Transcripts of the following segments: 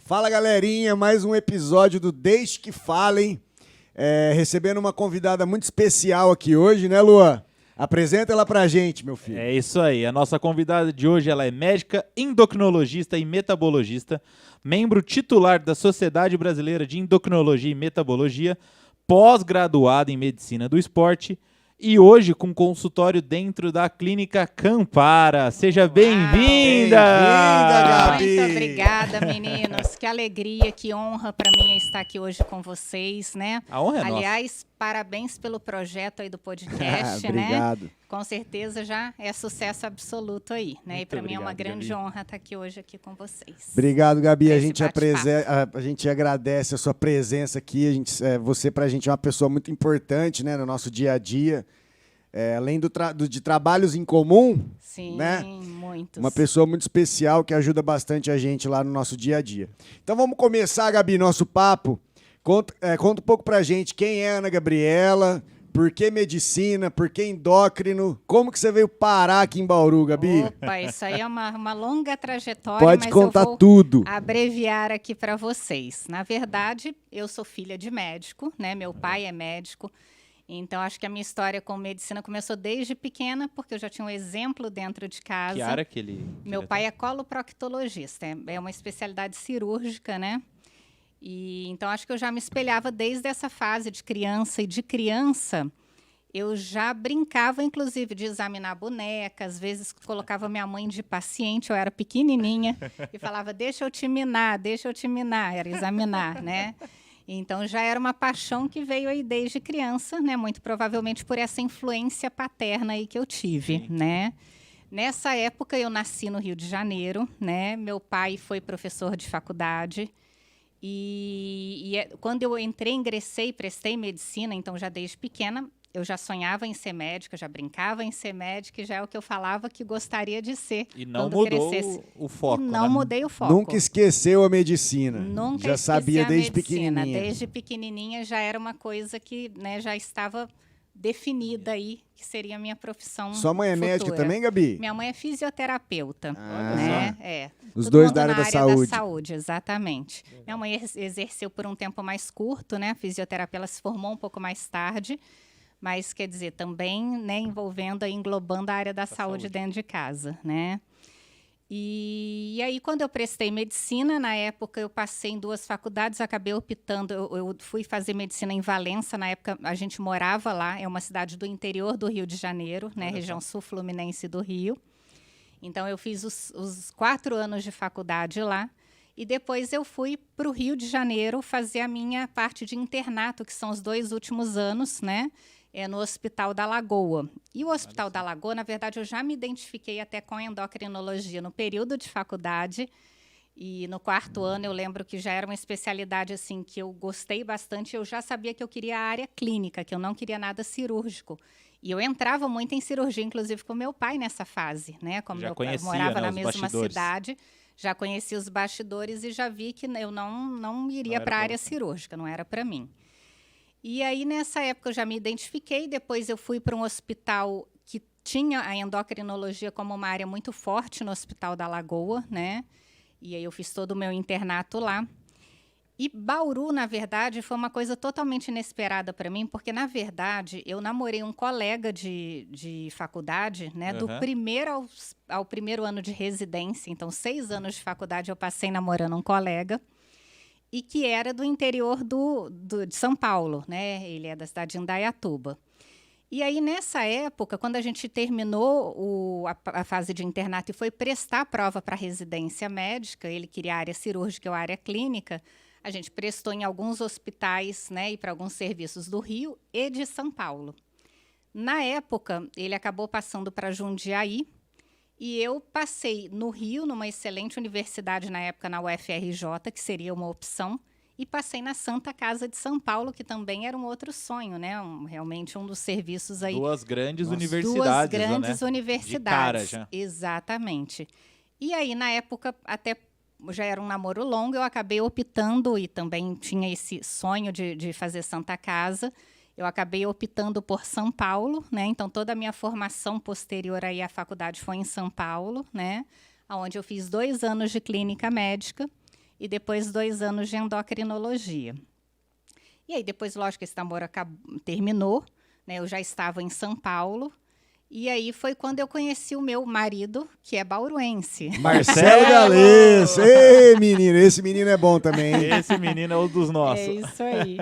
Fala, galerinha, mais um episódio do Deixe que Falem. Recebendo uma convidada muito especial aqui hoje, né, Luan? Apresenta ela pra gente, meu filho. É isso aí, a nossa convidada de hoje ela é médica, endocrinologista e metabologista, membro titular da Sociedade Brasileira de Endocrinologia e Metabologia, pós-graduada em Medicina do Esporte e hoje com consultório dentro da Clínica Campara. Seja bem-vinda! Bem-vinda, Gabi! Muito obrigada, meninos. Que alegria, que honra para mim estar aqui hoje com vocês, né? A honra é nossa. Aliás, parabéns pelo projeto aí do podcast, né? Obrigado. Com certeza já é sucesso absoluto aí, né? Muito E para mim é uma obrigado, grande Gabi. honra estar aqui hoje aqui com vocês. Obrigado, Gabi. A Esse gente, bate-papo. a gente agradece a sua presença aqui. Você, pra gente, é uma pessoa muito importante, né, no nosso dia a dia. Além de trabalhos em comum, Sim, né? muitos. Uma pessoa muito especial que ajuda bastante a gente lá no nosso dia a dia. Então vamos começar, Gabi, nosso papo. Conta um pouco pra gente quem é a Ana Gabriela, por que medicina, por que endócrino, como que você veio parar aqui em Bauru, Gabi? Opa, isso aí é uma longa trajetória, Pode mas contar eu vou tudo. abreviar aqui para vocês. Na verdade, eu sou filha de médico, né? Meu pai é médico. Então, acho que a minha história com medicina começou desde pequena, porque eu já tinha um exemplo dentro de casa. Que área que ele... Meu pai é coloproctologista, é uma especialidade cirúrgica, né? E então acho que eu já me espelhava desde essa fase de criança. E de criança, eu já brincava, inclusive, de examinar boneca. Às vezes, colocava minha mãe de paciente, eu era pequenininha, e falava, deixa eu te minar, era examinar, né? Então, já era uma paixão que veio aí desde criança, né? Muito provavelmente por essa influência paterna aí que eu tive, né? Nessa época, eu nasci no Rio de Janeiro, né? Meu pai foi professor de faculdade. Quando eu ingressei, prestei medicina, então já desde pequena, eu já sonhava em ser médica, já brincava em ser médica, e já é o que eu falava que gostaria de ser E não quando mudou crescesse. o foco, Não né? mudei o foco. Nunca esqueceu a medicina. Nunca Já esqueci sabia a desde medicina. pequenininha. Desde pequenininha já era uma coisa que, né, já estava definida aí, que seria a minha profissão Sua mãe é médica futura. também, Gabi? Minha mãe é fisioterapeuta, Ah, né? Os Todo dois mundo da área na da saúde. saúde, exatamente. Minha mãe exerceu por um tempo mais curto, né? A fisioterapia, ela se formou um pouco mais tarde, mas, quer dizer, também, né, envolvendo, englobando a área da saúde dentro de casa, né? E aí, quando eu prestei medicina, na época eu passei em 2 faculdades, acabei optando, eu fui fazer medicina em Valença, na época a gente morava lá, é uma cidade do interior do Rio de Janeiro, né, região sul-fluminense do Rio. Então, eu fiz os 4 anos de faculdade lá, e depois eu fui para o Rio de Janeiro fazer a minha parte de internato, que são os 2 últimos anos, né? No Hospital da Lagoa. E o Hospital da Lagoa, na verdade, eu já me identifiquei até com a endocrinologia no período de faculdade. E no 4º ano, eu lembro que já era uma especialidade assim que eu gostei bastante. Eu já sabia que eu queria a área clínica, que eu não queria nada cirúrgico. E eu entrava muito em cirurgia, inclusive com meu pai nessa fase, né? Como Já meu pai conhecia, morava né, na os mesma bastidores. cidade, já conhecia os bastidores e já vi que eu não iria era para a pra área você. cirúrgica, não era para mim. E aí, nessa época, eu já me identifiquei. Depois, eu fui para um hospital que tinha a endocrinologia como uma área muito forte no Hospital da Lagoa, né? E aí, eu fiz todo o meu internato lá. E Bauru, na verdade, foi uma coisa totalmente inesperada para mim, porque, na verdade, eu namorei um colega de faculdade, né? Do primeiro ao primeiro ano de residência. Então, 6 anos de faculdade eu passei namorando um colega. E que era do interior de São Paulo, né? Ele é da cidade de Indaiatuba. E aí, nessa época, quando a gente terminou a fase de internato e foi prestar a prova para residência médica, ele queria a área cirúrgica ou a área clínica, a gente prestou em alguns hospitais, né, e para alguns serviços do Rio e de São Paulo. Na época, ele acabou passando para Jundiaí, e eu passei no Rio, numa excelente universidade na época, na UFRJ, que seria uma opção, e passei na Santa Casa de São Paulo, que também era um outro sonho, né? Realmente um dos serviços aí. 2 grandes universidades, 2 grandes né? universidades. De cara já. Exatamente. E aí, na época, até já era um namoro longo, eu acabei optando, e também tinha esse sonho de fazer Santa Casa, eu acabei optando por São Paulo, né? Então, toda a minha formação posterior aí à faculdade foi em São Paulo, né? Onde eu fiz 2 anos de clínica médica. e depois 2 anos de endocrinologia. E aí, depois, lógico, esse namoro terminou, né? Eu já estava em São Paulo. E aí foi quando eu conheci o meu marido, que é bauruense. Marcelo Galês. Ei, menino, esse menino é bom também, hein? Esse menino é um dos nossos. É isso aí.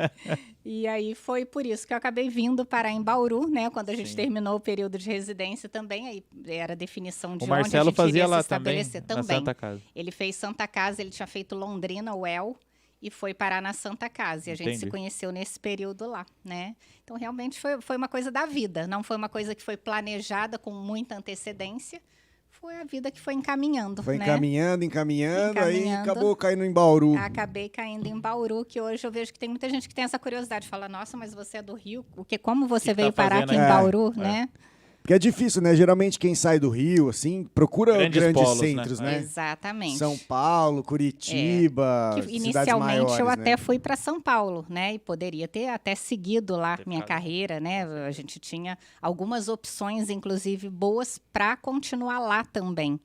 E aí foi por isso que eu acabei vindo parar em Bauru, né? Quando a gente terminou o período de residência também, aí era a definição de O onde a Marcelo gente fazia iria lá se estabelecer também, na Santa Casa. Ele fez Santa Casa, ele tinha feito Londrina, UEL, e foi parar na Santa Casa. E a gente se Entendi. conheceu nesse período lá, né? Então, realmente, foi uma coisa da vida. Não foi uma coisa que foi planejada com muita antecedência. Foi a vida que foi encaminhando, Foi né? encaminhando, aí Encaminhando. acabou caindo em Bauru. Acabei caindo em Bauru, que hoje eu vejo que tem muita gente que tem essa curiosidade. Fala, nossa, mas você é do Rio? Como você Que veio tá parar fazendo aqui em aí? Bauru, É. né? Porque é difícil, né? Geralmente quem sai do Rio, assim, procura Grandes grandes polos, centros, né? né? Exatamente. São Paulo, Curitiba, Que cidades inicialmente maiores, eu né? até fui para São Paulo, né? E poderia ter até seguido lá Ter minha ficado. carreira, né? A gente tinha algumas opções, inclusive boas, para continuar lá também.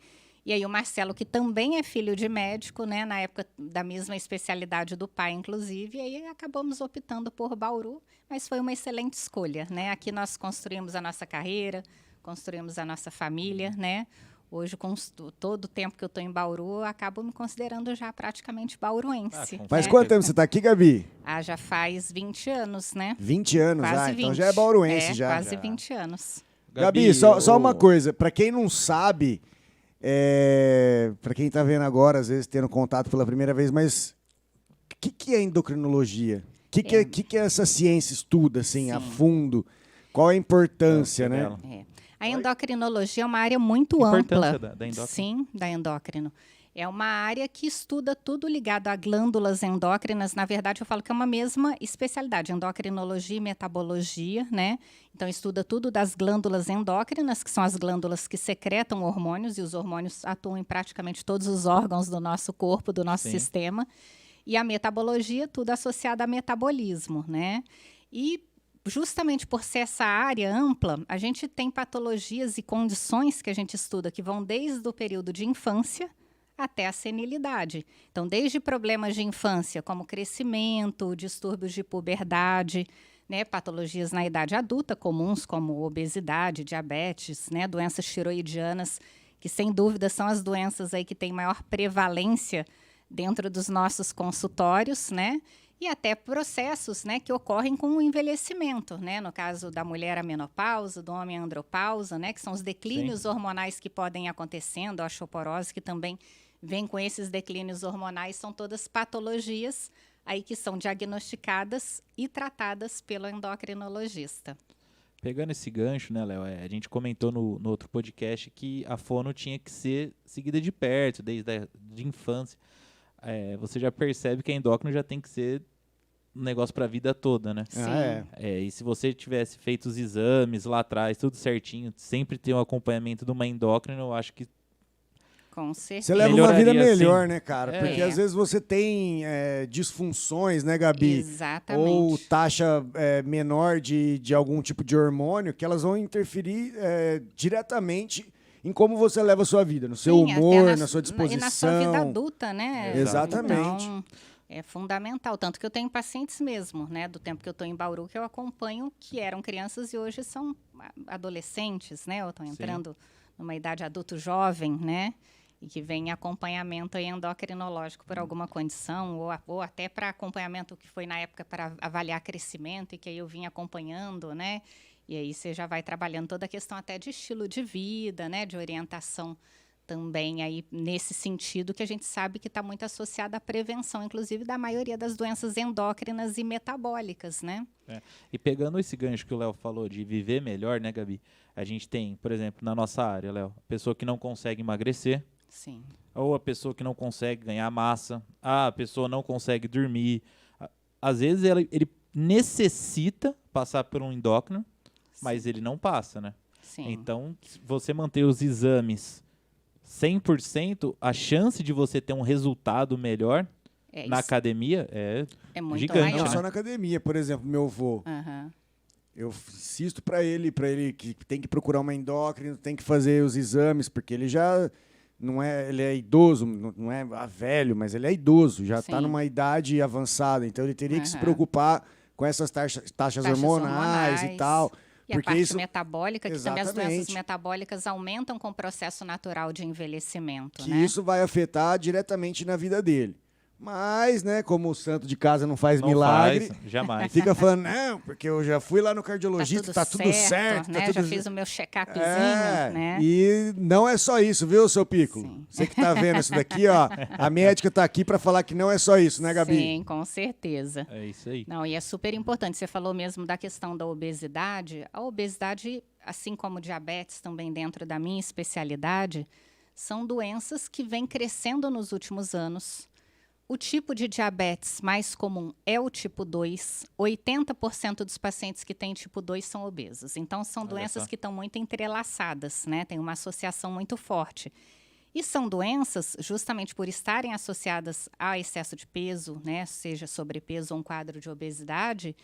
E aí o Marcelo, que também é filho de médico, né? Na época da mesma especialidade do pai, inclusive, e aí acabamos optando por Bauru, mas foi uma excelente escolha, né? Aqui nós construímos a nossa carreira, construímos a nossa família, né? Hoje, com todo o tempo que eu estou em Bauru, eu acabo me considerando já praticamente bauruense. com Faz né? quanto tempo você tá aqui, Gabi? Já faz 20 anos, né? 20 anos, Quase 20. então já é bauruense já. Quase Já. 20 anos. Gabi, só uma coisa, pra quem não sabe, pra quem tá vendo agora, às vezes tendo contato pela primeira vez, mas o que é endocrinologia? O que essa ciência estuda, assim, a Sim. fundo? Qual a importância, né? dela. A endocrinologia é uma área muito Importância ampla. da endócrina. Sim, da endócrino. É uma área que estuda tudo ligado a glândulas endócrinas. Na verdade, eu falo que é uma mesma especialidade, endocrinologia e metabologia, né? Então, estuda tudo das glândulas endócrinas, que são as glândulas que secretam hormônios, e os hormônios atuam em praticamente todos os órgãos do nosso corpo, do nosso Sim. sistema. E a metabologia, tudo associado a metabolismo, né? E justamente por ser essa área ampla, a gente tem patologias e condições que a gente estuda que vão desde o período de infância até a senilidade. Então, desde problemas de infância, como crescimento, distúrbios de puberdade, né, patologias na idade adulta comuns, como obesidade, diabetes, né, doenças tiroidianas, que sem dúvida são as doenças aí que têm maior prevalência dentro dos nossos consultórios, né? E até processos, né, que ocorrem com o envelhecimento, né? No caso da mulher, a menopausa, do homem, a andropausa, né? Que são os declínios hormonais que podem ir acontecendo, a osteoporose, que também vem com esses declínios hormonais, são todas patologias aí que são diagnosticadas e tratadas pelo endocrinologista. Pegando esse gancho, né, Léo? A gente comentou no outro podcast que a fono tinha que ser seguida de perto, desde a de infância. Você já percebe que a endócrino já tem que ser um negócio para a vida toda, né? Sim. E se você tivesse feito os exames lá atrás, tudo certinho, sempre ter um acompanhamento de uma endócrina, eu acho que Com certeza. Você leva uma vida Melhoraria, melhor, sim. né, cara? É. Porque às vezes você tem disfunções, né, Gabi? Exatamente. Ou taxa menor de algum tipo de hormônio, que elas vão interferir diretamente em como você leva a sua vida, no seu Sim, até humor, na sua disposição. E na sua vida adulta, né? Exatamente. Então, é fundamental. Tanto que eu tenho pacientes mesmo, né? Do tempo que eu estou em Bauru, que eu acompanho, que eram crianças e hoje são adolescentes, né? Ou estão entrando numa idade adulto jovem, né? E que vem em acompanhamento aí endocrinológico por alguma condição, ou até para acompanhamento que foi na época para avaliar crescimento, e que aí eu vim acompanhando, né? E aí você já vai trabalhando toda a questão até de estilo de vida, né? De orientação também aí nesse sentido, que a gente sabe que está muito associada à prevenção, inclusive da maioria das doenças endócrinas e metabólicas, né? E pegando esse gancho que o Léo falou de viver melhor, né, Gabi? A gente tem, por exemplo, na nossa área, Léo, a pessoa que não consegue emagrecer, Sim. ou a pessoa que não consegue ganhar massa, a pessoa não consegue dormir. Às vezes ele necessita passar por um endócrino, mas ele não passa, né? Sim. Então, se você manter os exames 100%, a chance de você ter um resultado melhor na isso academia é muito gigante, maior. Não né? só na academia, por exemplo, meu avô. Aham. Eu insisto para ele que tem que procurar uma endócrina, tem que fazer os exames, porque ele já ele é idoso, não é velho, mas ele é idoso, já está Sim. numa idade avançada, então ele teria que se Aham. preocupar com essas taxas hormonais e tal. E a Porque parte isso, metabólica, que também as doenças exatamente, metabólicas aumentam com o processo natural de envelhecimento, que né? isso vai afetar diretamente na vida dele. Mas, né, como o santo de casa não faz Não milagre, faz, jamais. fica falando, não, porque eu já fui lá no cardiologista, tá tudo certo. né? Tá tudo... Já fiz o meu check-upzinho, né? E não é só isso, viu, seu Piccolo? Sim. Você que tá vendo isso daqui, ó, a médica tá aqui para falar que não é só isso, né, Gabi? Sim, com certeza. É isso aí. Não, e é super importante. Você falou mesmo da questão da obesidade. A obesidade, assim como diabetes, também dentro da minha especialidade, são doenças que vêm crescendo nos últimos anos. O tipo de diabetes mais comum é o tipo 2. 80% dos pacientes que têm tipo 2 são obesos. Então, são Olha doenças só. que estão muito entrelaçadas, né? Tem uma associação muito forte. E são doenças, justamente por estarem associadas a excesso de peso, né? Seja sobrepeso ou um quadro de obesidade,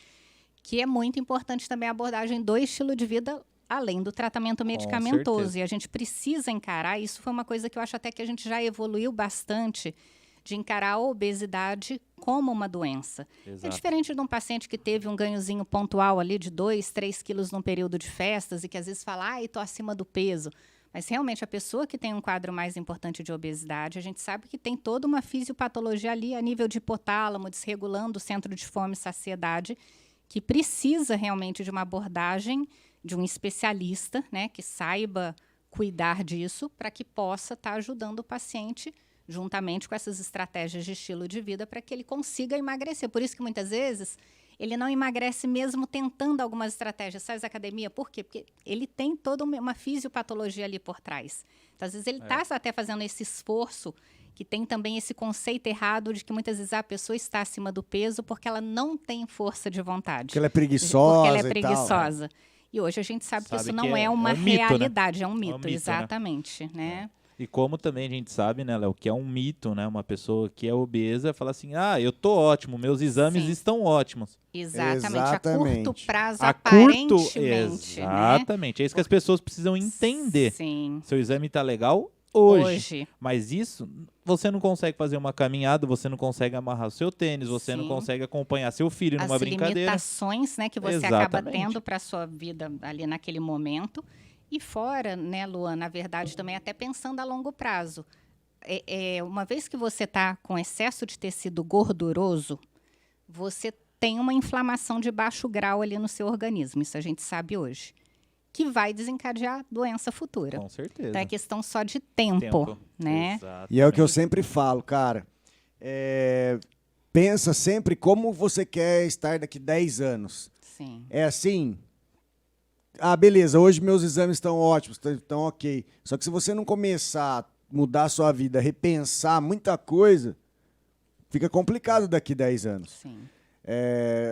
que é muito importante também a abordagem do estilo de vida, além do tratamento medicamentoso. certeza. E a gente precisa encarar, isso foi uma coisa que eu acho até que a gente já evoluiu bastante, de encarar a obesidade como uma doença. É Exato. diferente de um paciente que teve um ganhozinho pontual ali de 2, 3 quilos num período de festas e que às vezes fala, ai, estou acima do peso. Mas realmente a pessoa que tem um quadro mais importante de obesidade, a gente sabe que tem toda uma fisiopatologia ali a nível de hipotálamo, desregulando o centro de fome e saciedade, que precisa realmente de uma abordagem de um especialista, né, que saiba cuidar disso para que possa estar ajudando o paciente juntamente com essas estratégias de estilo de vida para que ele consiga emagrecer. Por isso que muitas vezes ele não emagrece mesmo tentando algumas estratégias. Sai da academia, por quê? Porque ele tem toda uma fisiopatologia ali por trás. Então, às vezes ele está até fazendo esse esforço, que tem também esse conceito errado de que muitas vezes a pessoa está acima do peso porque ela não tem força de vontade. Porque ela é preguiçosa Porque ela é e tal. preguiçosa. E hoje a gente sabe que isso Sabe não que é uma é um mito, né? realidade, é um mito, mito, né? exatamente, né? E como também a gente sabe, né, Léo, que é um mito, né? Uma pessoa que é obesa fala assim, eu tô ótimo, meus exames Sim. estão ótimos. Exatamente. A Exatamente. curto prazo, A curto, aparentemente, exatamente. É isso que as pessoas precisam né? entender. Sim. Seu exame tá legal hoje. Hoje. Mas isso, você não consegue fazer uma caminhada, você não consegue amarrar o seu tênis, você não Sim. consegue acompanhar seu filho numa As brincadeira. limitações, né, que você acaba Exatamente. tendo para a sua vida ali naquele momento. E fora, né, Luan, na verdade, também até pensando a longo prazo. Uma vez que você está com excesso de tecido gorduroso, você tem uma inflamação de baixo grau ali no seu organismo, isso a gente sabe hoje, que vai desencadear doença futura. Com certeza. Então é questão só de tempo. Né? Exato. E é o que eu sempre falo, cara. Pensa sempre como você quer estar daqui 10 anos. Sim. É assim? Beleza, hoje meus exames estão ótimos, estão ok. Só que se você não começar a mudar a sua vida, repensar muita coisa, fica complicado daqui 10 anos. Sim.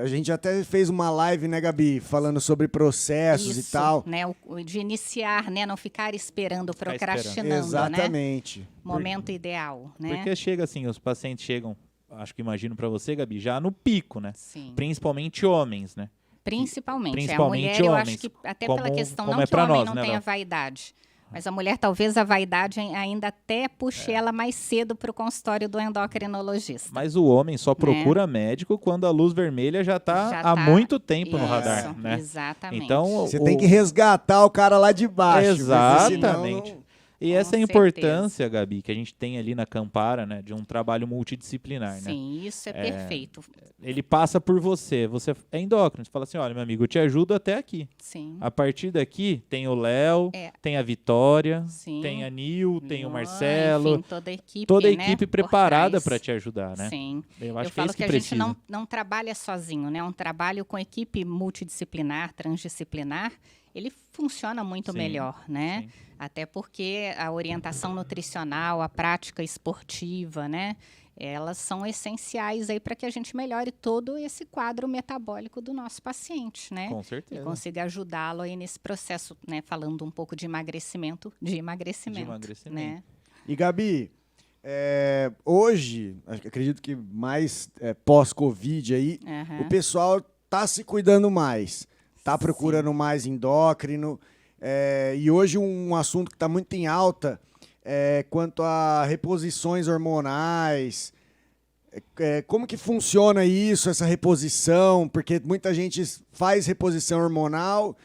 A gente até fez uma live, né, Gabi, falando sobre processos Isso, e tal. né? De iniciar, né? Não ficar esperando, Ficar procrastinando, né? Exatamente. Momento ideal, né? Porque chega assim, os pacientes chegam, acho que imagino pra você, Gabi, já no pico, né? Sim. Principalmente homens, né? Principalmente. Principalmente A mulher, eu acho homens, que até como- pela questão, como não é que o pra homem nós, não né, tenha Léo? vaidade, mas a mulher talvez a vaidade ainda até puxe ela mais cedo para o consultório do endocrinologista. Mas o homem só procura médico quando a luz vermelha já tá Já há tá- muito tempo no Isso, radar, né? Exatamente. Então, Você tem que resgatar o cara lá de baixo. porque Exatamente. senão E Com essa é a certeza. importância, Gabi, que a gente tem ali na Campara, né, de um trabalho multidisciplinar, né? Sim, isso é perfeito. Ele passa por você é endócrino, você fala assim, olha, meu amigo, eu te ajudo até aqui. Sim. A partir daqui, tem o Léo, É. tem a Vitória, Sim. tem a Nil, tem o Luan, Marcelo, enfim, toda a equipe, toda a né, equipe por preparada trás. para te ajudar, né? Sim. Eu acho que é falo isso que a precisa. gente não trabalha sozinho, né? É um trabalho com equipe multidisciplinar, transdisciplinar. Ele funciona muito Sim, melhor, né? sim. Até porque a orientação nutricional, a prática esportiva, né? Elas são essenciais aí para que a gente melhore todo esse quadro metabólico do nosso paciente, né? Com E certeza. consiga ajudá-lo aí nesse processo, né? Falando um pouco de emagrecimento, né? E, Gabi, hoje, acredito que mais pós-Covid aí, Aham. o pessoal tá se cuidando mais, tá procurando mais endócrino. E hoje um assunto que está muito em alta quanto a reposições hormonais. Como que funciona isso, essa reposição? Porque muita gente faz reposição hormonal,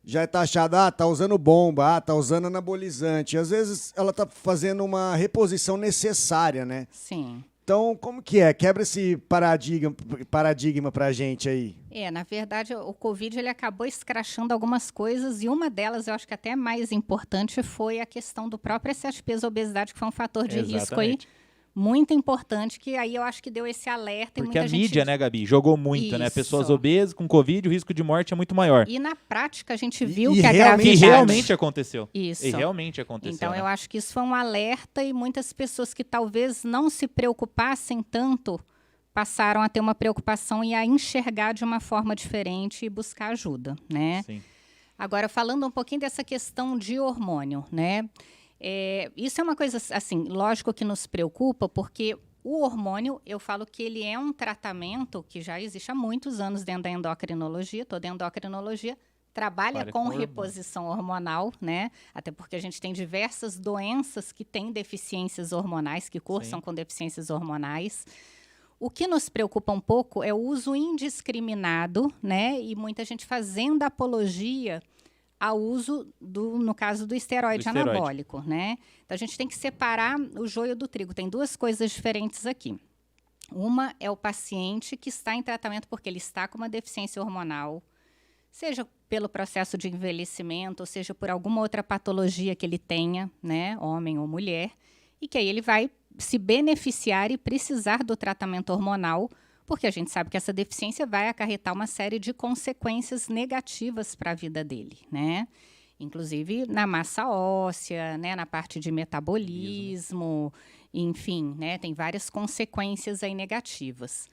já é taxada, tá usando bomba, tá usando anabolizante. Às vezes ela tá fazendo uma reposição necessária, né? Sim. Então, como que é? Quebra esse paradigma pra gente aí. Na verdade, o Covid ele acabou escrachando algumas coisas e uma delas, eu acho que até mais importante, foi a questão do próprio excesso de peso e obesidade, que foi um fator de risco aí muito importante, que aí eu acho que deu esse alerta. Porque e muita a gente... mídia, né, Gabi, jogou muito, né? Isso. Pessoas obesas com Covid, o risco de morte é muito maior. E na prática a gente viu E que a realmente- Que gravidade... realmente aconteceu. Isso. E realmente aconteceu, Então, né? eu acho que isso foi um alerta e muitas pessoas que talvez não se preocupassem tanto passaram a ter uma preocupação e a enxergar de uma forma diferente e buscar ajuda, né? Sim. Agora, falando um pouquinho dessa questão de hormônio, né? Isso é uma coisa, assim, lógico que nos preocupa, porque o hormônio, eu falo que ele é um tratamento que já existe há muitos anos dentro da endocrinologia. Toda endocrinologia trabalha com hormônio. reposição hormonal, né? Até porque a gente tem diversas doenças que têm deficiências hormonais, que cursam Sim. com deficiências hormonais. O que nos preocupa um pouco é o uso indiscriminado, né? E muita gente fazendo apologia ao uso, no caso do esteroide anabólico, né? Então, a gente tem que separar o joio do trigo. Tem duas coisas diferentes aqui. Uma é o paciente que está em tratamento porque ele está com uma deficiência hormonal, seja pelo processo de envelhecimento, ou seja por alguma outra patologia que ele tenha, né? Homem ou mulher, e que aí ele vai se beneficiar e precisar do tratamento hormonal, porque a gente sabe que essa deficiência vai acarretar uma série de consequências negativas para a vida dele, né? Inclusive na massa óssea, né? Na parte de metabolismo, enfim, né? Tem várias consequências aí negativas.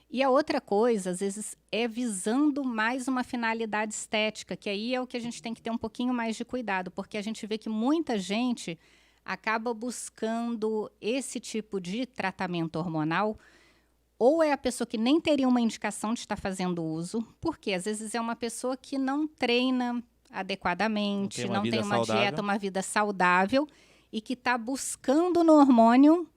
E a outra coisa, às vezes, é visando mais uma finalidade estética, que aí é o que a gente tem que ter um pouquinho mais de cuidado, porque a gente vê que muita gente acaba buscando esse tipo de tratamento hormonal, ou é a pessoa que nem teria uma indicação de estar fazendo uso, porque às vezes é uma pessoa que não treina adequadamente, não tem uma dieta, uma vida saudável, e que está buscando no hormônio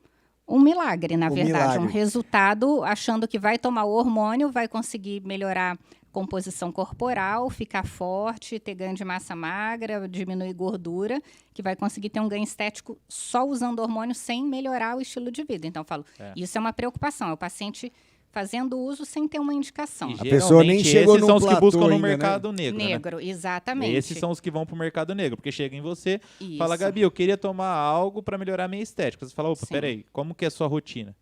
um milagre, na verdade, um resultado, achando que vai tomar o hormônio, vai conseguir melhorar composição corporal, ficar forte, ter ganho de massa magra, diminuir gordura, que vai conseguir ter um ganho estético só usando hormônio sem melhorar o estilo de vida. Então, eu falo, isso é uma preocupação, é o paciente fazendo uso sem ter uma indicação. E a pessoa nem chegou esses no são os que buscam ainda, no mercado negro, Negro, né? exatamente. Esses são os que vão pro mercado negro, porque chega em você, Isso. fala, Gabi, eu queria tomar algo para melhorar a minha estética. Você fala, opa, Sim. peraí, como que é a sua rotina?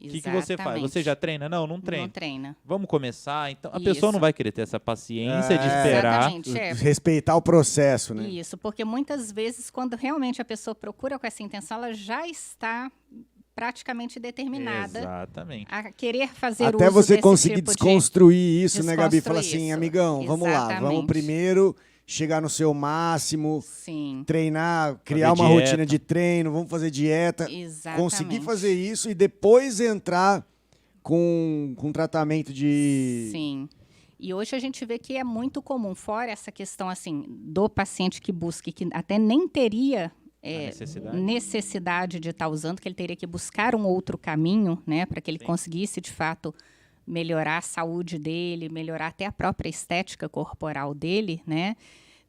O que você faz? Você já treina? Não, não treino. Não treina. Vamos começar? Então, a Isso. pessoa não vai querer ter essa paciência de esperar. Exatamente, Respeitar o processo, né? Isso, porque muitas vezes, quando realmente a pessoa procura com essa intenção, ela já está praticamente determinada Exatamente. a querer fazer Até uso você desse conseguir tipo de... desconstruir isso, né, Gabi? Fala Desconstruir assim, isso. amigão, vamos lá, vamos Exatamente. primeiro chegar no seu máximo, Sim, treinar, criar Fazer uma dieta. rotina de treino, vamos fazer dieta, exatamente. conseguir fazer isso e depois entrar com tratamento de... Sim. E hoje a gente vê que é muito comum, fora essa questão assim do paciente que busca, e que até nem teria necessidade de estar usando, que ele teria que buscar um outro caminho, né, para que ele conseguisse de fato melhorar a saúde dele, melhorar até a própria estética corporal dele, né?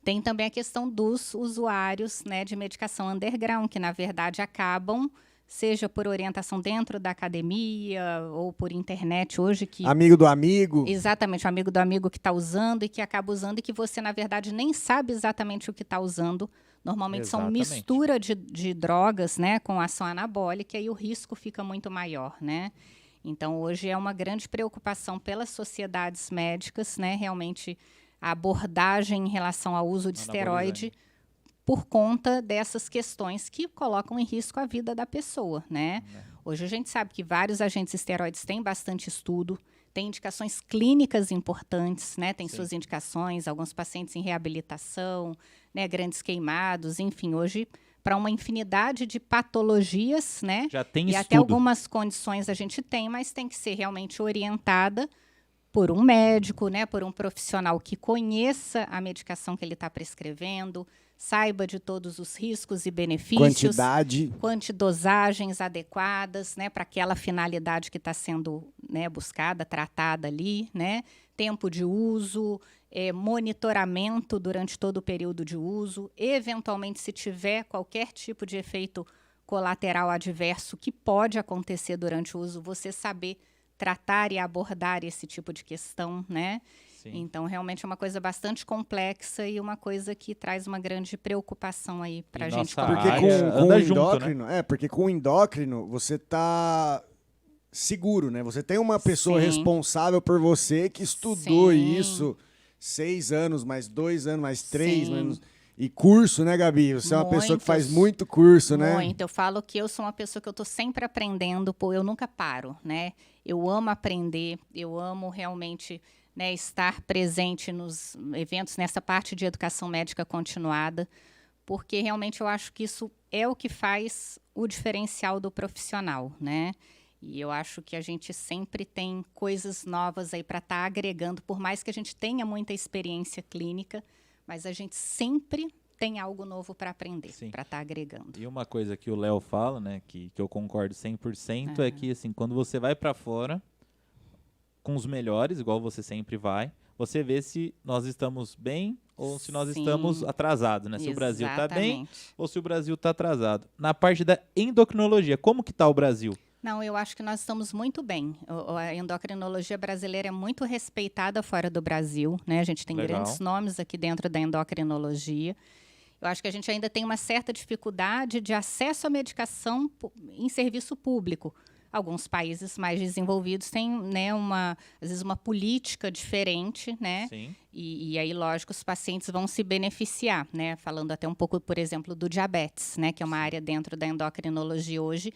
Tem também a questão dos usuários, né, de medicação underground, que na verdade acabam, seja por orientação dentro da academia ou por internet hoje que... Amigo do amigo. Exatamente, o amigo do amigo que está usando e que acaba usando e que você, na verdade, nem sabe exatamente o que está usando. Normalmente são mistura de drogas, né, com ação anabólica, e aí o risco fica muito maior, né? Então, hoje é uma grande preocupação pelas sociedades médicas, né, realmente a abordagem em relação ao uso de esteroide por conta dessas questões que colocam em risco a vida da pessoa, né? Hoje a gente sabe que vários agentes esteroides têm bastante estudo, tem indicações clínicas importantes, né? Tem suas indicações, alguns pacientes em reabilitação, né? Grandes queimados, enfim, hoje para uma infinidade de patologias, né? Já tem e estudo. até algumas condições a gente tem, mas tem que ser realmente orientada por um médico, né? Por um profissional que conheça a medicação que ele está prescrevendo, saiba de todos os riscos e benefícios. Dosagens adequadas, né, para aquela finalidade que está sendo, né, buscada, tratada ali, né, tempo de uso, monitoramento durante todo o período de uso, eventualmente se tiver qualquer tipo de efeito colateral adverso que pode acontecer durante o uso, você saber tratar e abordar esse tipo de questão, né? Sim. Então, realmente é uma coisa bastante complexa e uma coisa que traz uma grande preocupação aí para a gente. Nossa Porque área com anda o junto, endócrino, porque com o endócrino você tá seguro, né? Você tem uma pessoa Sim. responsável por você que estudou Sim. isso 6 anos, mais 2 anos, mais 3, Sim. menos... E curso, né, Gabi? Você é uma pessoa que faz Muitos. muito curso, né? Muito. Eu falo que eu sou uma pessoa que eu estou sempre aprendendo, eu nunca paro, né? Eu amo aprender, eu amo realmente, né, estar presente nos eventos, nessa parte de educação médica continuada, porque realmente eu acho que isso é o que faz o diferencial do profissional, né? E eu acho que a gente sempre tem coisas novas aí para estar agregando, por mais que a gente tenha muita experiência clínica, mas a gente sempre tem algo novo para aprender, para estar agregando. E uma coisa que o Léo fala, né, que eu concordo 100%, é que assim, quando você vai para fora com os melhores, igual você sempre vai, você vê se nós estamos bem ou se nós estamos atrasados, né? Se o Brasil está bem ou se o Brasil está atrasado. Na parte da endocrinologia, como que está o Brasil? Não, eu acho que nós estamos muito bem. A endocrinologia brasileira é muito respeitada fora do Brasil, né? A gente tem grandes nomes aqui dentro da endocrinologia. Eu acho que a gente ainda tem uma certa dificuldade de acesso à medicação em serviço público. Alguns países mais desenvolvidos têm, né, às vezes uma política diferente, né? Sim. E aí, lógico, os pacientes vão se beneficiar, né? Falando até um pouco, por exemplo, do diabetes, né? Que é uma área dentro da endocrinologia hoje,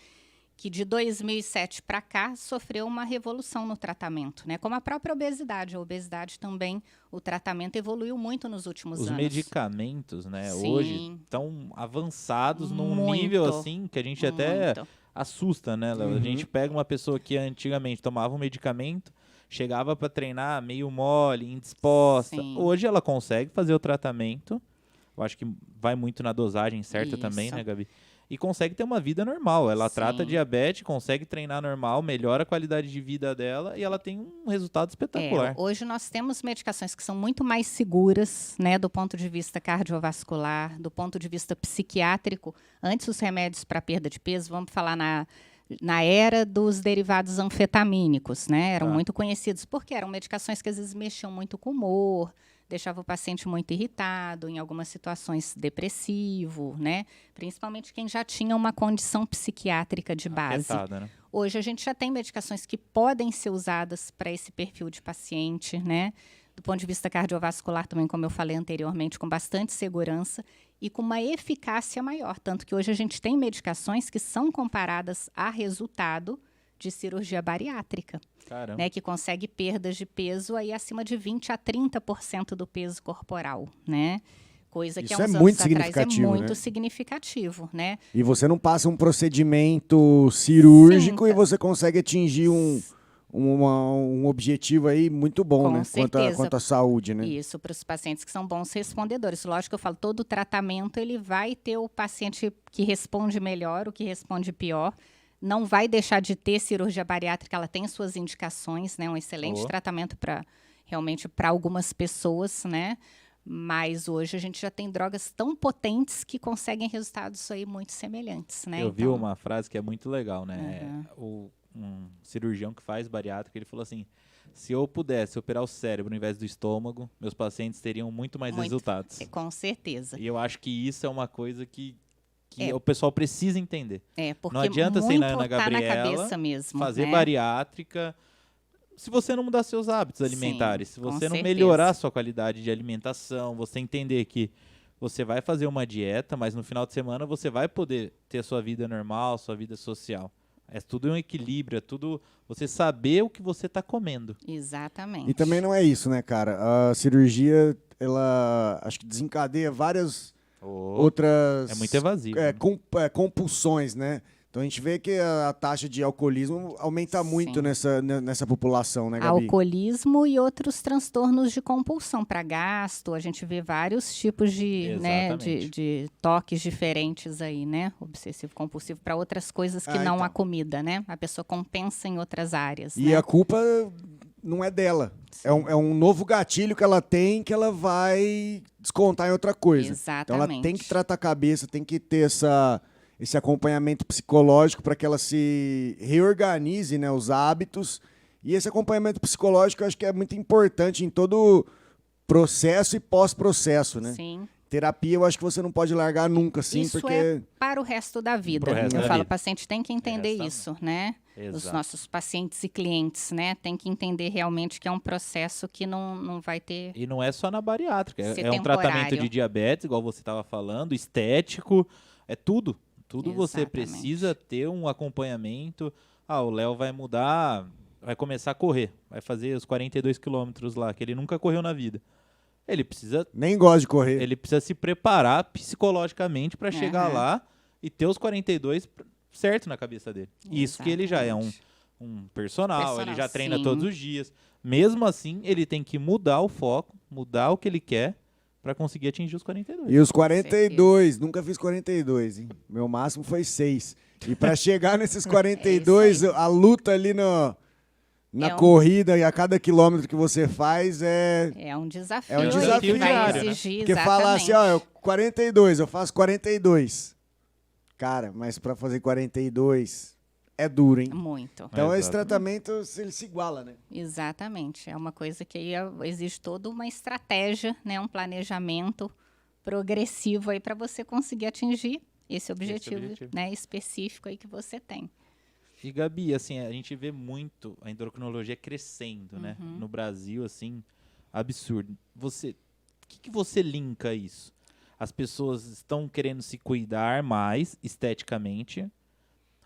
que de 2007 para cá sofreu uma revolução no tratamento, né? Como a própria obesidade. A obesidade também, o tratamento evoluiu muito nos últimos anos. Os medicamentos, né, Sim. hoje estão avançados num Muito. nível assim que a gente até Muito. assusta, né, Léo? Uhum. A gente pega uma pessoa que antigamente tomava um medicamento, chegava para treinar meio mole, indisposta. Sim. Hoje ela consegue fazer o tratamento. Eu acho que vai muito na dosagem certa Isso. também, né, Gabi? E consegue ter uma vida normal. Ela Sim. trata diabetes, consegue treinar normal, melhora a qualidade de vida dela e ela tem um resultado espetacular. Hoje nós temos medicações que são muito mais seguras, né, do ponto de vista cardiovascular, do ponto de vista psiquiátrico. Antes os remédios para perda de peso, vamos falar na era dos derivados anfetamínicos, né? Eram muito conhecidos porque eram medicações que às vezes mexiam muito com o humor, deixava o paciente muito irritado, em algumas situações depressivo, né? Principalmente quem já tinha uma condição psiquiátrica de base. Afetada, né? Hoje a gente já tem medicações que podem ser usadas para esse perfil de paciente, né? Do ponto de vista cardiovascular também, como eu falei anteriormente, com bastante segurança e com uma eficácia maior. Tanto que hoje a gente tem medicações que são comparadas a resultado de cirurgia bariátrica. Caramba. Né, que consegue perdas de peso aí acima de 20% a 30% do peso corporal, né? Coisa que Isso há uns é anos muito atrás é significativo, muito né? significativo, né? E você não passa um procedimento cirúrgico Sim. e você consegue atingir um objetivo aí muito bom, Com né? certeza. Quanto à saúde, né? Isso, para os pacientes que são bons respondedores. Lógico que eu falo, todo tratamento ele vai ter o paciente que responde melhor, o que responde pior. Não vai deixar de ter cirurgia bariátrica, ela tem suas indicações, né? Um excelente tratamento realmente para algumas pessoas, né? Mas hoje a gente já tem drogas tão potentes que conseguem resultados aí muito semelhantes, né? Eu vi uma frase que é muito legal, né? Um cirurgião que faz bariátrica, ele falou assim: se eu pudesse operar o cérebro ao invés do estômago, meus pacientes teriam muito mais resultados. Com certeza. E eu acho que isso é uma coisa que o pessoal precisa entender. Porque não adianta ser na Ana tá Gabriela na cabeça mesmo, fazer né? bariátrica se você não mudar seus hábitos alimentares, se com você não certeza. melhorar a sua qualidade de alimentação, você entender que você vai fazer uma dieta, mas no final de semana você vai poder ter a sua vida normal, sua vida social. É tudo um equilíbrio, é tudo você saber o que você está comendo. Exatamente. E também não é isso, né, cara? A cirurgia, ela acho que desencadeia várias outras... É muito evasivo. compulsões, né? Então a gente vê que a taxa de alcoolismo aumenta muito nessa população, né, Gabi? Alcoolismo e outros transtornos de compulsão para gasto. A gente vê vários tipos de toques diferentes aí, né? Obsessivo compulsivo para outras coisas que não então. a comida, né? A pessoa compensa em outras áreas. E a culpa não é dela. É um novo gatilho que ela tem que ela vai descontar em outra coisa. Exatamente. Então ela tem que tratar a cabeça, tem que ter esse acompanhamento psicológico para que ela se reorganize, né, os hábitos. E esse acompanhamento psicológico eu acho que é muito importante em todo processo e pós-processo, né? Sim. Terapia eu acho que você não pode largar nunca, assim, Isso porque... é para o resto da vida. Eu falo, o paciente tem que entender isso, né? Exato. Os nossos pacientes e clientes, né? Tem que entender realmente que é um processo que não vai ter... E não é só na bariátrica, é um temporário. tratamento de diabetes, igual você estava falando, estético, é tudo. Tudo você Exatamente. precisa ter um acompanhamento. O Léo vai mudar, vai começar a correr, vai fazer os 42 quilômetros lá, que ele nunca correu na vida. Ele precisa Nem gosta de correr. Ele precisa se preparar psicologicamente para chegar lá e ter os 42 certo na cabeça dele. Isso que ele já é um personal, ele já treina todos os dias. Mesmo assim, ele tem que mudar o foco, mudar o que ele quer para conseguir atingir os 42. E os 42, nunca fiz 42, hein? Meu máximo foi 6. E para chegar nesses 42, a luta ali na corrida e a cada quilômetro que você faz é um desafio. É um desafio que vai diário, exigir, Porque falar assim, 42, eu faço 42. Cara, mas para fazer 42 é duro, hein? Muito. Então esse tratamento ele se iguala, né? Exatamente. É uma coisa que aí exige toda uma estratégia, né? Um planejamento progressivo aí para você conseguir atingir esse objetivo, né? Específico aí que você tem. E Gabi, assim, a gente vê muito a endocrinologia crescendo, né? No Brasil, assim, absurdo. O que você linka isso? As pessoas estão querendo se cuidar mais esteticamente?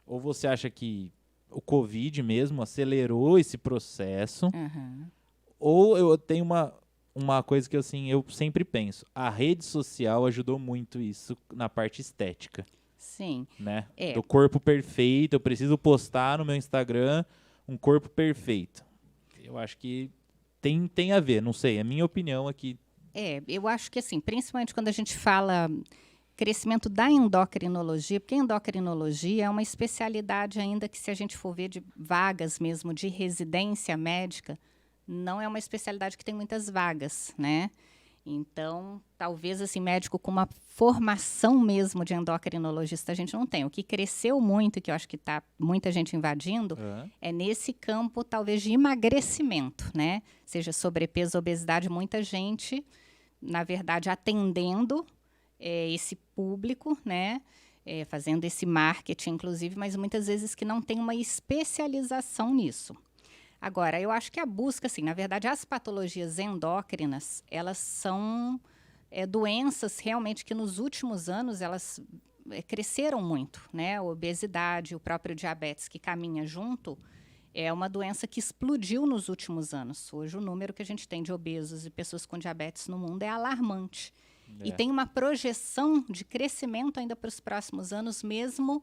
Ou você acha que o Covid mesmo acelerou esse processo? Ou eu tenho uma coisa que assim, eu sempre penso. A rede social ajudou muito isso na parte estética. Sim. Né? Do corpo perfeito. Eu preciso postar no meu Instagram um corpo perfeito. Eu acho que tem a ver, não sei. É minha opinião aqui. Eu acho que assim, principalmente quando a gente fala crescimento da endocrinologia, porque a endocrinologia é uma especialidade ainda que, se a gente for ver de vagas mesmo de residência médica, não é uma especialidade que tem muitas vagas, né? Então, talvez assim, médico com uma formação mesmo de endocrinologista a gente não tem. O que cresceu muito, que eu acho que está muita gente invadindo, é nesse campo talvez de emagrecimento, né? Seja sobrepeso, obesidade, muita gente, na verdade, atendendo esse público, né? Fazendo esse marketing, inclusive, mas muitas vezes que não tem uma especialização nisso. Agora, eu acho que a busca, assim, na verdade, as patologias endócrinas, elas são doenças realmente que nos últimos anos elas cresceram muito, né? A obesidade, o próprio diabetes que caminha junto, é uma doença que explodiu nos últimos anos. Hoje o número que a gente tem de obesos e pessoas com diabetes no mundo é alarmante. E tem uma projeção de crescimento ainda para os próximos anos, mesmo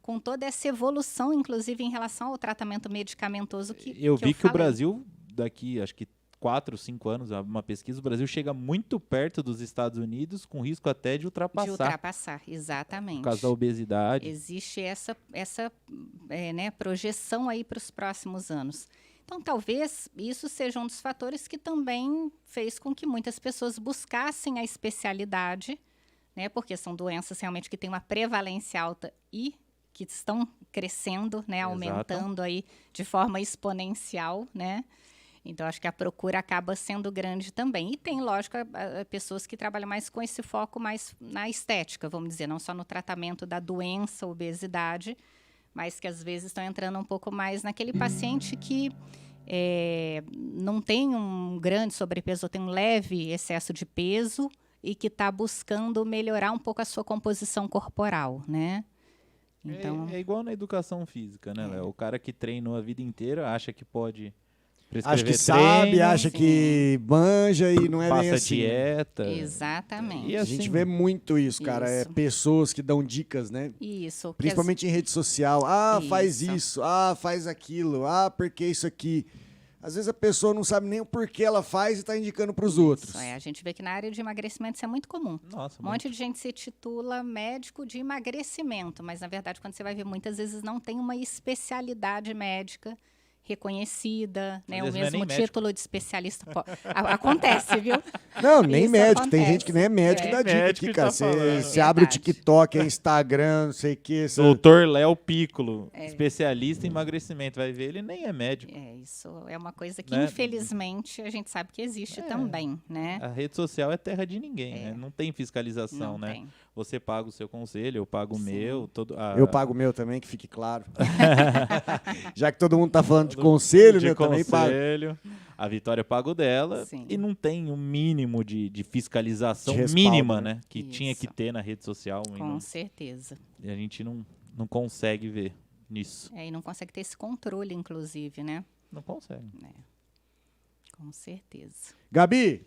com toda essa evolução, inclusive em relação ao tratamento medicamentoso que eu vi que falei. O Brasil, daqui acho que 4, 5 anos, uma pesquisa, o Brasil chega muito perto dos Estados Unidos, com risco até de ultrapassar. De ultrapassar, exatamente. Por causa da obesidade. Existe essa projeção aí para os próximos anos. Então, talvez isso seja um dos fatores que também fez com que muitas pessoas buscassem a especialidade, né? Porque são doenças realmente que têm uma prevalência alta e que estão crescendo, né? Aumentando aí de forma exponencial, né? Então, acho que a procura acaba sendo grande também. E tem, lógico, pessoas que trabalham mais com esse foco mais na estética, vamos dizer, não só no tratamento da doença, obesidade, mas que às vezes estão entrando um pouco mais naquele paciente que não tem um grande sobrepeso, ou tem um leve excesso de peso e que está buscando melhorar um pouco a sua composição corporal, né? Então, é igual na educação física, né, Léo? O cara que treinou a vida inteira acha que pode Acha que Prescrever sabe, treino, acha Sim. que manja e não é bem passa assim. dieta. Exatamente. E A assim, gente vê muito isso, cara. É Isso. pessoas que dão dicas, né? Isso. porque Principalmente em rede social. Ah, faz Isso. isso. Ah, faz aquilo. Ah, porque isso aqui. Às vezes a pessoa não sabe nem o porquê ela faz e tá indicando pros outros. a gente vê que na área de emagrecimento isso é muito comum. nossa, Um monte de gente se titula médico de emagrecimento, mas na verdade, quando você vai ver, muitas vezes não tem uma especialidade médica reconhecida, né? Às O vezes não é mesmo nem médico. título de especialista. Acontece, viu? Não, nem Isso médico. Tem acontece. gente que nem é médico É. dá dica Médico aqui, tá cara. falando. Você abre o Verdade. TikTok, Instagram, não sei o que. Doutor Léo Piccolo, especialista em emagrecimento. Vai ver, ele nem é médico. Isso é uma coisa que, Né? infelizmente, a gente sabe que existe também, né? A rede social é terra de ninguém, né? Não tem fiscalização, Não né? tem. Você paga o seu conselho, eu pago o Sim. meu. Eu pago o meu também, que fique claro. Já que todo mundo tá falando de conselho, de né? Eu também pago. conselho. A Vitória paga o dela. Sim. E não tem um mínimo de fiscalização De respaldo, mínima, né? né? Que tinha que Isso. ter na rede social. E, Com certeza. e a gente não consegue ver nisso. E não consegue ter esse controle, inclusive, né? Não consegue. Com certeza. Gabi,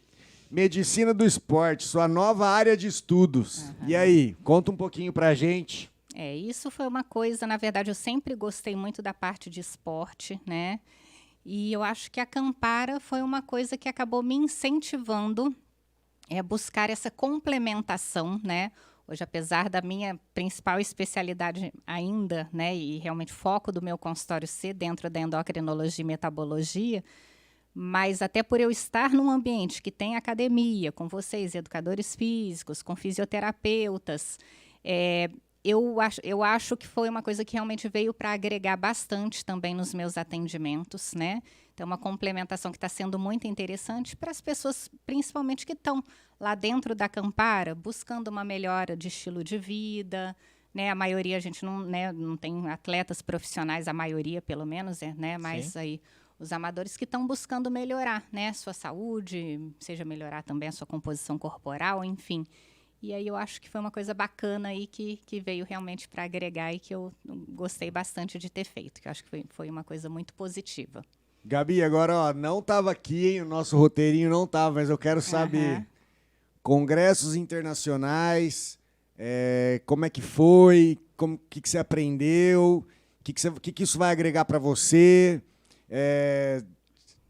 medicina do esporte, sua nova área de estudos. E aí, conta um pouquinho pra gente. Isso foi uma coisa, na verdade, eu sempre gostei muito da parte de esporte, né? E eu acho que a Campara foi uma coisa que acabou me incentivando a buscar essa complementação, né? Hoje, apesar da minha principal especialidade ainda, né, e realmente foco do meu consultório ser dentro da endocrinologia e metabologia, mas até por eu estar num ambiente que tem academia, com vocês, educadores físicos, com fisioterapeutas, eu acho que foi uma coisa que realmente veio para agregar bastante também nos meus atendimentos, né? Então, uma complementação que está sendo muito interessante para as pessoas, principalmente que estão lá dentro da Campara, buscando uma melhora de estilo de vida, né? A maioria, a gente não tem atletas profissionais, a maioria, pelo menos, né? Mas Sim. aí os amadores que estão buscando melhorar, né? Sua saúde, seja melhorar também a sua composição corporal, enfim. E aí eu acho que foi uma coisa bacana aí que veio realmente para agregar e que eu gostei bastante de ter feito, que eu acho que foi uma coisa muito positiva. Gabi, agora, ó, não tava aqui, hein? O nosso roteirinho não tava, mas eu quero saber. Aham. Congressos internacionais, como é que foi, o que você aprendeu, o que isso vai agregar para você.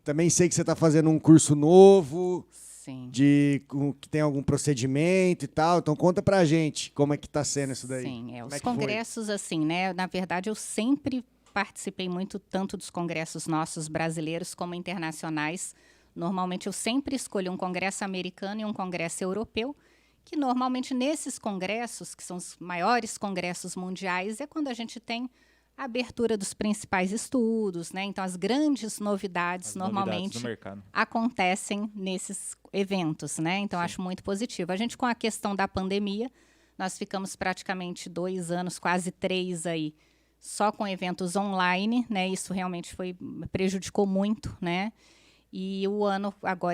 Também sei que você está fazendo um curso novo, Sim. que tem algum procedimento e tal. Então conta pra gente como é que tá sendo isso daí. Sim, Como os é que foi? congressos, assim, né? Na verdade, eu sempre participei muito tanto dos congressos nossos brasileiros como internacionais. Normalmente, eu sempre escolho um congresso americano e um congresso europeu, que normalmente nesses congressos, que são os maiores congressos mundiais, é quando a gente tem a abertura dos principais estudos, né? Então, as grandes novidades, As normalmente, novidades do mercado. acontecem nesses eventos, né? Então, acho muito positivo. A gente, com a questão da pandemia, nós ficamos praticamente 2 anos, quase 3 aí, só com eventos online, né? Isso realmente prejudicou muito, né? E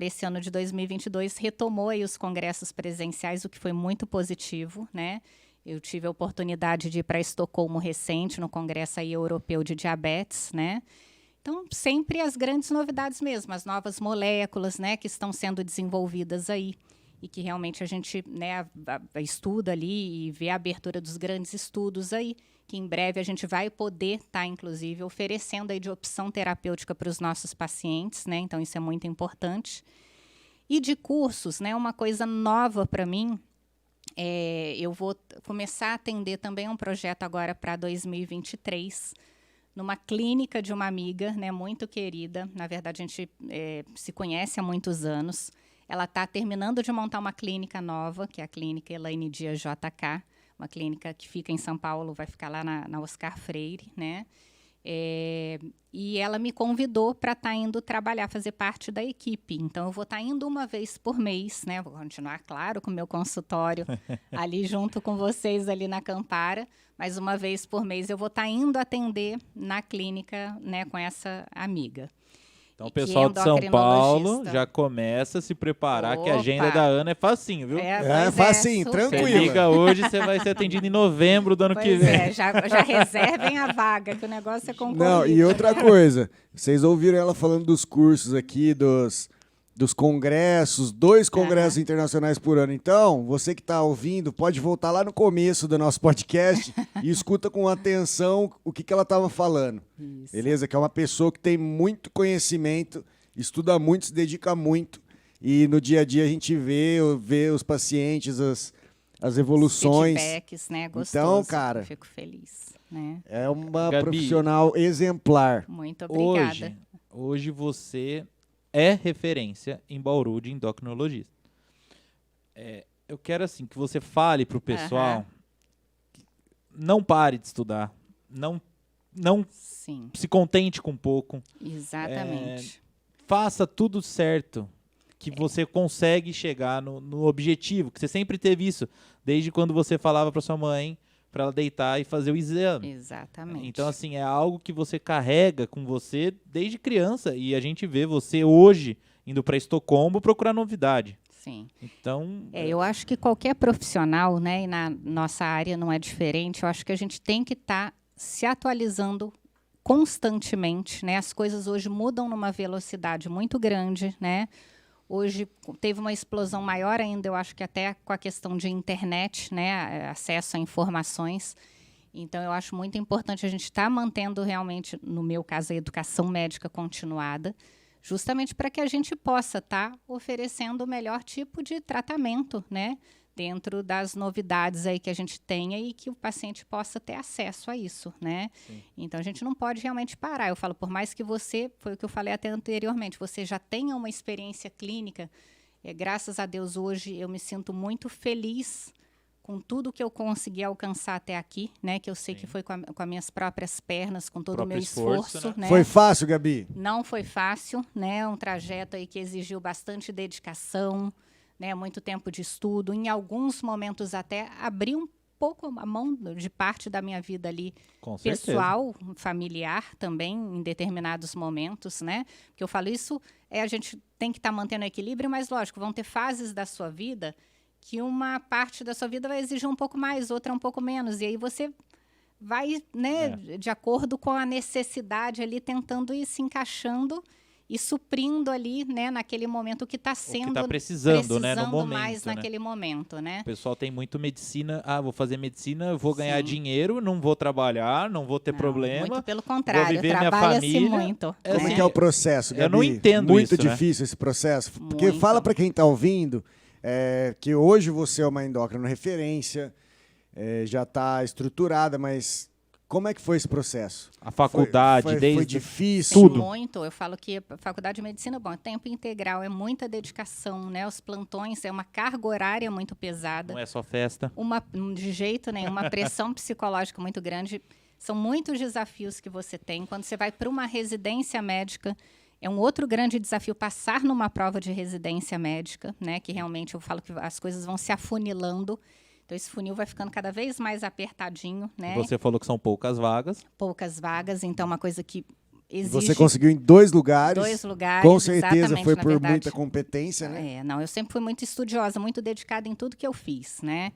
esse ano de 2022, retomou aí os congressos presenciais, o que foi muito positivo, né? Eu tive a oportunidade de ir para Estocolmo recente, no Congresso aí europeu de diabetes, né? Então, sempre as grandes novidades mesmo, as novas moléculas, né, que estão sendo desenvolvidas aí e que realmente a gente, né, estuda ali e vê a abertura dos grandes estudos aí, que em breve a gente vai poder estar, inclusive, oferecendo aí de opção terapêutica para os nossos pacientes, né? Então, isso é muito importante. E de cursos, né, uma coisa nova para mim, eu vou começar a atender também um projeto agora para 2023, numa clínica de uma amiga, né, muito querida. Na verdade, a gente se conhece há muitos anos. Ela está terminando de montar uma clínica nova, que é a clínica Elaine Dias JK, uma clínica que fica em São Paulo, vai ficar lá na Oscar Freire, né? E ela me convidou para estar indo trabalhar, fazer parte da equipe. Então, eu vou estar indo uma vez por mês, né? Vou continuar, claro, com o meu consultório ali junto com vocês ali na Campara, mas uma vez por mês eu vou estar indo atender na clínica, né, com essa amiga. Então o que é pessoal de São Paulo endocrinologista. já começa a se preparar, que a Opa. agenda da Ana é facinho, viu? Pois facinho, super. Você tranquila. liga hoje, você vai ser atendido em novembro do ano que Pois vem. é, já reservem a vaga, que o negócio é concorrido. Não, e outra né? coisa, vocês ouviram ela falando dos cursos aqui, dos congressos, 2 congressos internacionais por ano. Então, você que está ouvindo, pode voltar lá no começo do nosso podcast e escuta com atenção o que ela estava falando. Isso. Beleza? Que é uma pessoa que tem muito conhecimento, estuda muito, se dedica muito. E no dia a dia a gente vê os pacientes, as evoluções. Feedbacks, né? Gostoso. Então, cara, Fico feliz, né? é uma Gabi, profissional exemplar. Muito obrigada. Hoje você é referência em Bauru de endocrinologista. Eu quero assim que você fale pro pessoal que não pare de estudar, não Sim, se contente com pouco, exatamente. faça tudo certo, que você consegue chegar no objetivo, que você sempre teve isso, desde quando você falava para sua mãe para ela deitar e fazer o exame. Exatamente. Então, assim, é algo que você carrega com você desde criança e a gente vê você hoje indo para Estocolmo procurar novidade. Sim. Então, Eu acho que qualquer profissional, né, e na nossa área não é diferente, eu acho que a gente tem que estar se atualizando constantemente, né? As coisas hoje mudam numa velocidade muito grande, né? Hoje teve uma explosão maior ainda, eu acho que até com a questão de internet, né, acesso a informações. Então, eu acho muito importante a gente estar mantendo realmente, no meu caso, a educação médica continuada, justamente para que a gente possa estar oferecendo o melhor tipo de tratamento, né, dentro das novidades aí que a gente tenha e que o paciente possa ter acesso a isso, né? Sim. Então, a gente não pode realmente parar. Eu falo, por mais que você, foi o que eu falei até anteriormente, você já tenha uma experiência clínica, graças a Deus, hoje eu me sinto muito feliz com tudo que eu consegui alcançar até aqui, né? Que eu sei Sim. que foi com as minhas próprias pernas, com todo o meu Próprio esforço, esforço, né? né? Foi fácil, Gabi? Não foi fácil, né? Um trajeto aí que exigiu bastante dedicação, né? Muito tempo de estudo. Em alguns momentos até abri um pouco a mão de parte da minha vida ali, com certeza. pessoal, familiar também, em determinados momentos, né? Porque eu falo isso, a gente tem que estar mantendo equilíbrio, mas lógico, vão ter fases da sua vida que uma parte da sua vida vai exigir um pouco mais, outra um pouco menos. E aí você vai, né, de acordo com a necessidade ali, tentando ir se encaixando e suprindo ali, né, naquele momento o que está sendo... O que tá precisando, né, no momento, mais né? naquele momento, né? O pessoal tem muito medicina. Ah, vou fazer medicina, vou ganhar dinheiro, não vou trabalhar, não vou ter problema. Muito pelo contrário, viver minha trabalha-se família. muito. Como né? é que é o processo, Gabi? Eu não entendo Muito isso, né? difícil esse processo. Porque Muito. fala para quem está ouvindo que hoje você é uma endócrina referência, já está estruturada, mas como é que foi esse processo? A faculdade, foi desde difícil? tudo. Muito. Eu falo que a faculdade de medicina, bom, é tempo integral, é muita dedicação, né? Os plantões, é uma carga horária muito pesada. Não é só festa. De jeito nenhum, uma pressão psicológica muito grande. São muitos desafios que você tem. Quando você vai para uma residência médica, é um outro grande desafio passar numa prova de residência médica, né? Que realmente eu falo que as coisas vão se afunilando. Então, esse funil vai ficando cada vez mais apertadinho, né? Você falou que são poucas vagas. Poucas vagas, então uma coisa que exige... Você conseguiu em 2 lugares. 2 lugares, Com certeza exatamente, foi na por verdade. muita competência, né? Não, eu sempre fui muito estudiosa, muito dedicada em tudo que eu fiz, né?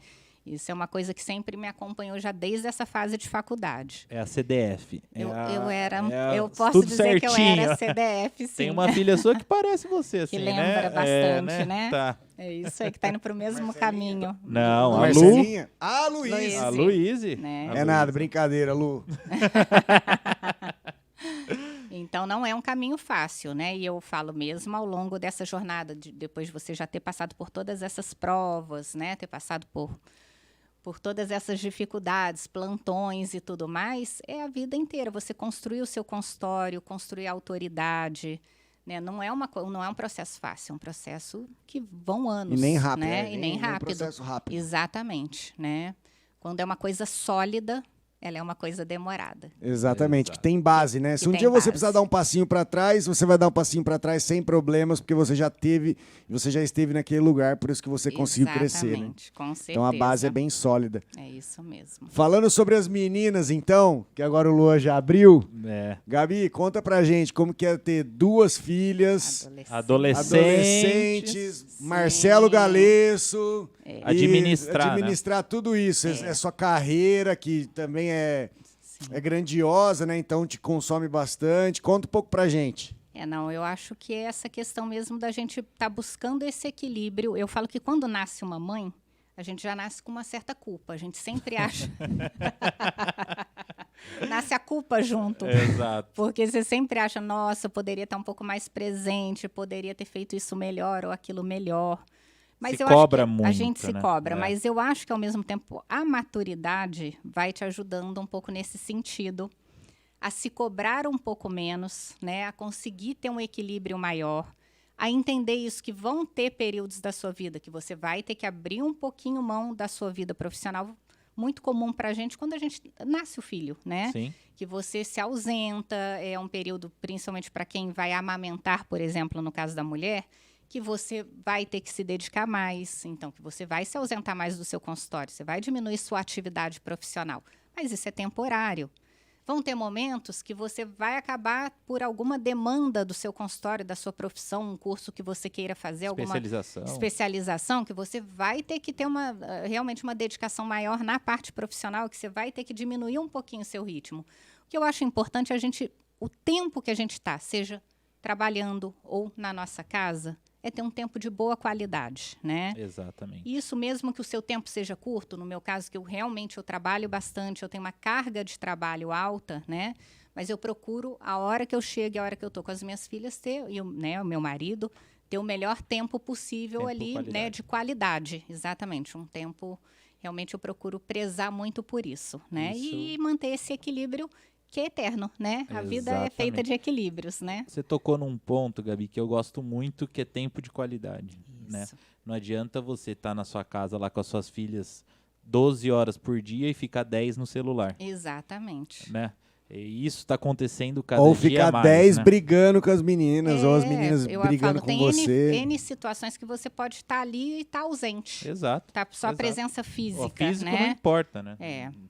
Isso é uma coisa que sempre me acompanhou já desde essa fase de faculdade. É a CDF. Eu posso dizer que eu era CDF, sim. Tem uma filha sua que parece você, assim, que lembra bastante, né? Tá. É isso aí, que tá indo pro mesmo caminho. Não, a Lu. Marcelinha. A Luiz. Luiz. A Luíse. Né? A É nada, Luíse. brincadeira, Lu. Então, não é um caminho fácil, né? E eu falo mesmo ao longo dessa jornada, depois de você já ter passado por todas essas provas, né? Ter passado por todas essas dificuldades, plantões e tudo mais, é a vida inteira. Você construir o seu consultório, construir a autoridade, né? Não é um processo fácil, é um processo que vão anos. E nem rápido. Né? E nem um rápido. processo rápido. Exatamente, né? Quando é uma coisa sólida, ela é uma coisa demorada. Exatamente, que tem base, né? Se um tem dia você base. precisar dar um passinho para trás, você vai dar um passinho para trás sem problemas, porque você já esteve naquele lugar, por isso que você conseguiu crescer, né? Exatamente, com certeza. Então a base é bem sólida. É isso mesmo. Falando sobre as meninas, então, que agora o Luan já abriu. É. Gabi, conta pra gente como que é ter 2 filhas, adolescentes, Sim. Marcelo Galesso, e Administrar tudo isso. É sua carreira, que também é grandiosa, né? Então te consome bastante. Conta um pouco pra gente. Não, eu acho que é essa questão mesmo da gente estar buscando esse equilíbrio. Eu falo que quando nasce uma mãe, a gente já nasce com uma certa culpa. A gente sempre acha... Nasce a culpa junto. Exato. Porque você sempre acha, nossa, eu poderia estar um pouco mais presente, poderia ter feito isso melhor ou aquilo melhor. Mas Se eu cobra acho que muito, a gente se né? cobra, É. mas eu acho que ao mesmo tempo a maturidade vai te ajudando um pouco nesse sentido, a se cobrar um pouco menos, né? A conseguir ter um equilíbrio maior, a entender isso, que vão ter períodos da sua vida que você vai ter que abrir um pouquinho mão da sua vida profissional, muito comum para a gente quando a gente nasce o filho, né? Sim. Que você se ausenta, é um período, principalmente para quem vai amamentar, por exemplo, no caso da mulher, que você vai ter que se dedicar mais, então que você vai se ausentar mais do seu consultório, você vai diminuir sua atividade profissional, mas isso é temporário. Vão ter momentos que você vai acabar por alguma demanda do seu consultório, da sua profissão, um curso que você queira fazer, alguma especialização, que você vai ter que ter realmente uma dedicação maior na parte profissional, que você vai ter que diminuir um pouquinho o seu ritmo. O que eu acho importante é o tempo que a gente está, seja trabalhando ou na nossa casa, é ter um tempo de boa qualidade, né? Exatamente. Isso mesmo que o seu tempo seja curto, no meu caso, que eu trabalho bastante, eu tenho uma carga de trabalho alta, né? Mas eu procuro, a hora que eu chego e a hora que eu estou com as minhas filhas, o meu marido, ter o melhor tempo possível né? De qualidade, exatamente. Um tempo, realmente eu procuro prezar muito por isso, né? E manter esse equilíbrio que é eterno, né? A vida é feita de equilíbrios, né? Você tocou num ponto, Gabi, que eu gosto muito, que é tempo de qualidade, né? Isso. Não adianta você estar na sua casa lá com as suas filhas 12 horas por dia e ficar 10 no celular, Exatamente. né? E isso está acontecendo cada Ou dia ficar mais, 10 né? brigando com as meninas, ou as meninas brigando com tem você. N situações que você pode estar ali e estar ausente. Exato. Tá? Só a Exato. presença física, O físico né? não importa, né?